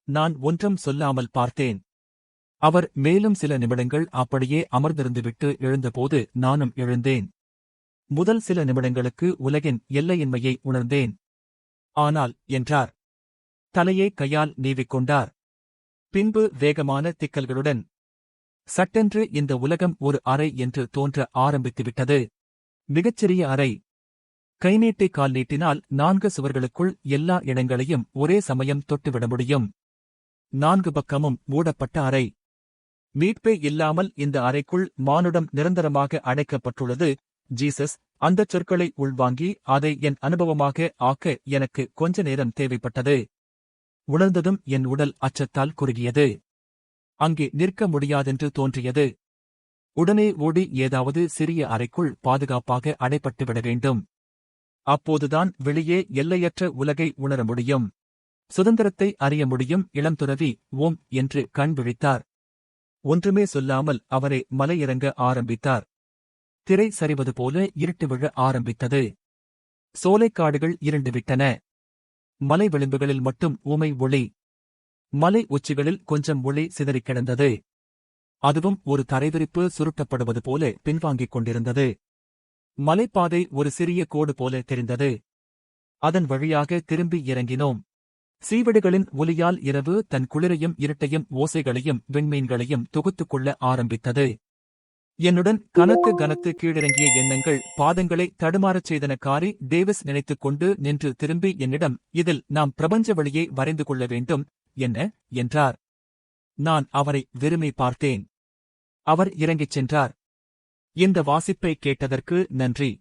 நான் ஒன்றும் சொல்லாமல் பார்த்தேன். அவர் மேலும் சில நிமிடங்கள் அப்படியே அமர்ந்திருந்துவிட்டு எழுந்தபோது நானும் எழுந்தேன். முதல் சில நிமிடங்களுக்கு உலகின் எல்லையின்மையை உணர்ந்தேன். ஆனால் என்றார். தலையை கையால் நீவிக்கொண்டார். பின்பு வேகமான திக்கல்களுடன், சட்டென்று இந்த உலகம் ஒரு அறை என்று தோன்ற ஆரம்பித்துவிட்டது. மிகச்சிறிய அறை. கை நீட்டி கால் நீட்டினால் 4 சுவர்களுக்குள் எல்லா இடங்களையும் ஒரே சமயம் தொட்டுவிட முடியும். 4 பக்கமும் மூடப்பட்ட அறை. மீட்பே இல்லாமல் இந்த அறைக்குள் மானுடம் நிரந்தரமாக அடைக்கப்பட்டுள்ளது. ஜீசஸ், அந்தச் சொற்களை உள்வாங்கி அதை என் அனுபவமாக ஆக்க எனக்கு கொஞ்ச நேரம் தேவைப்பட்டது. உணர்ந்ததும் என் உடல் அச்சத்தால் குறுகியது. அங்கே நிற்க முடியாதென்று தோன்றியது. உடனே ஓடி ஏதாவது சிறிய அறைக்குள் பாதுகாப்பாக அடைப்பட்டுவிட வேண்டும். அப்போதுதான் வெளியே எல்லையற்ற உலகை உணர முடியும். சுதந்திரத்தை அறிய முடியும். இளம் துறவி ஓம் என்று கண் விழித்தார். ஒன்றுமே சொல்லாமல் அவரை மலையிறங்க ஆரம்பித்தார். திரை சரிவது போல இருட்டு விழ ஆரம்பித்தது. சோலைக்காடுகள் இருண்டுவிட்டன. மலை விளிம்புகளில் மட்டும் ஊமை ஒளி. மலை உச்சிகளில் கொஞ்சம் ஒளி சிதறிக் கிடந்தது. அதுவும் ஒரு தரைவிரிப்பு சுருட்டப்படுவது போல பின்வாங்கிக் கொண்டிருந்தது. மலைப்பாதை ஒரு சிறிய கோடு போல தெரிந்தது. அதன் வழியாக திரும்பி இறங்கினோம். சீவடுகளின் ஒலியால் இரவு தன் குளிரையும் இருட்டையும் ஓசைகளையும் விண்மீன்களையும் தொகுத்துக் கொள்ள ஆரம்பித்தது. என்னுடன் கனத்து கீழிறங்கிய எண்ணங்கள் பாதங்களை தடுமாறச் செய்தன. காரி டேவிஸ் நினைத்துக் கொண்டு நின்று திரும்பி என்னிடம், இதில் நாம் பிரபஞ்ச வழியை வரைந்து கொள்ள வேண்டும் என்ன என்றார். நான் அவரை வெறுமை பார்த்தேன். அவர் இறங்கிச் சென்றார். இந்த வாசிப்பை கேட்டதற்கு நன்றி.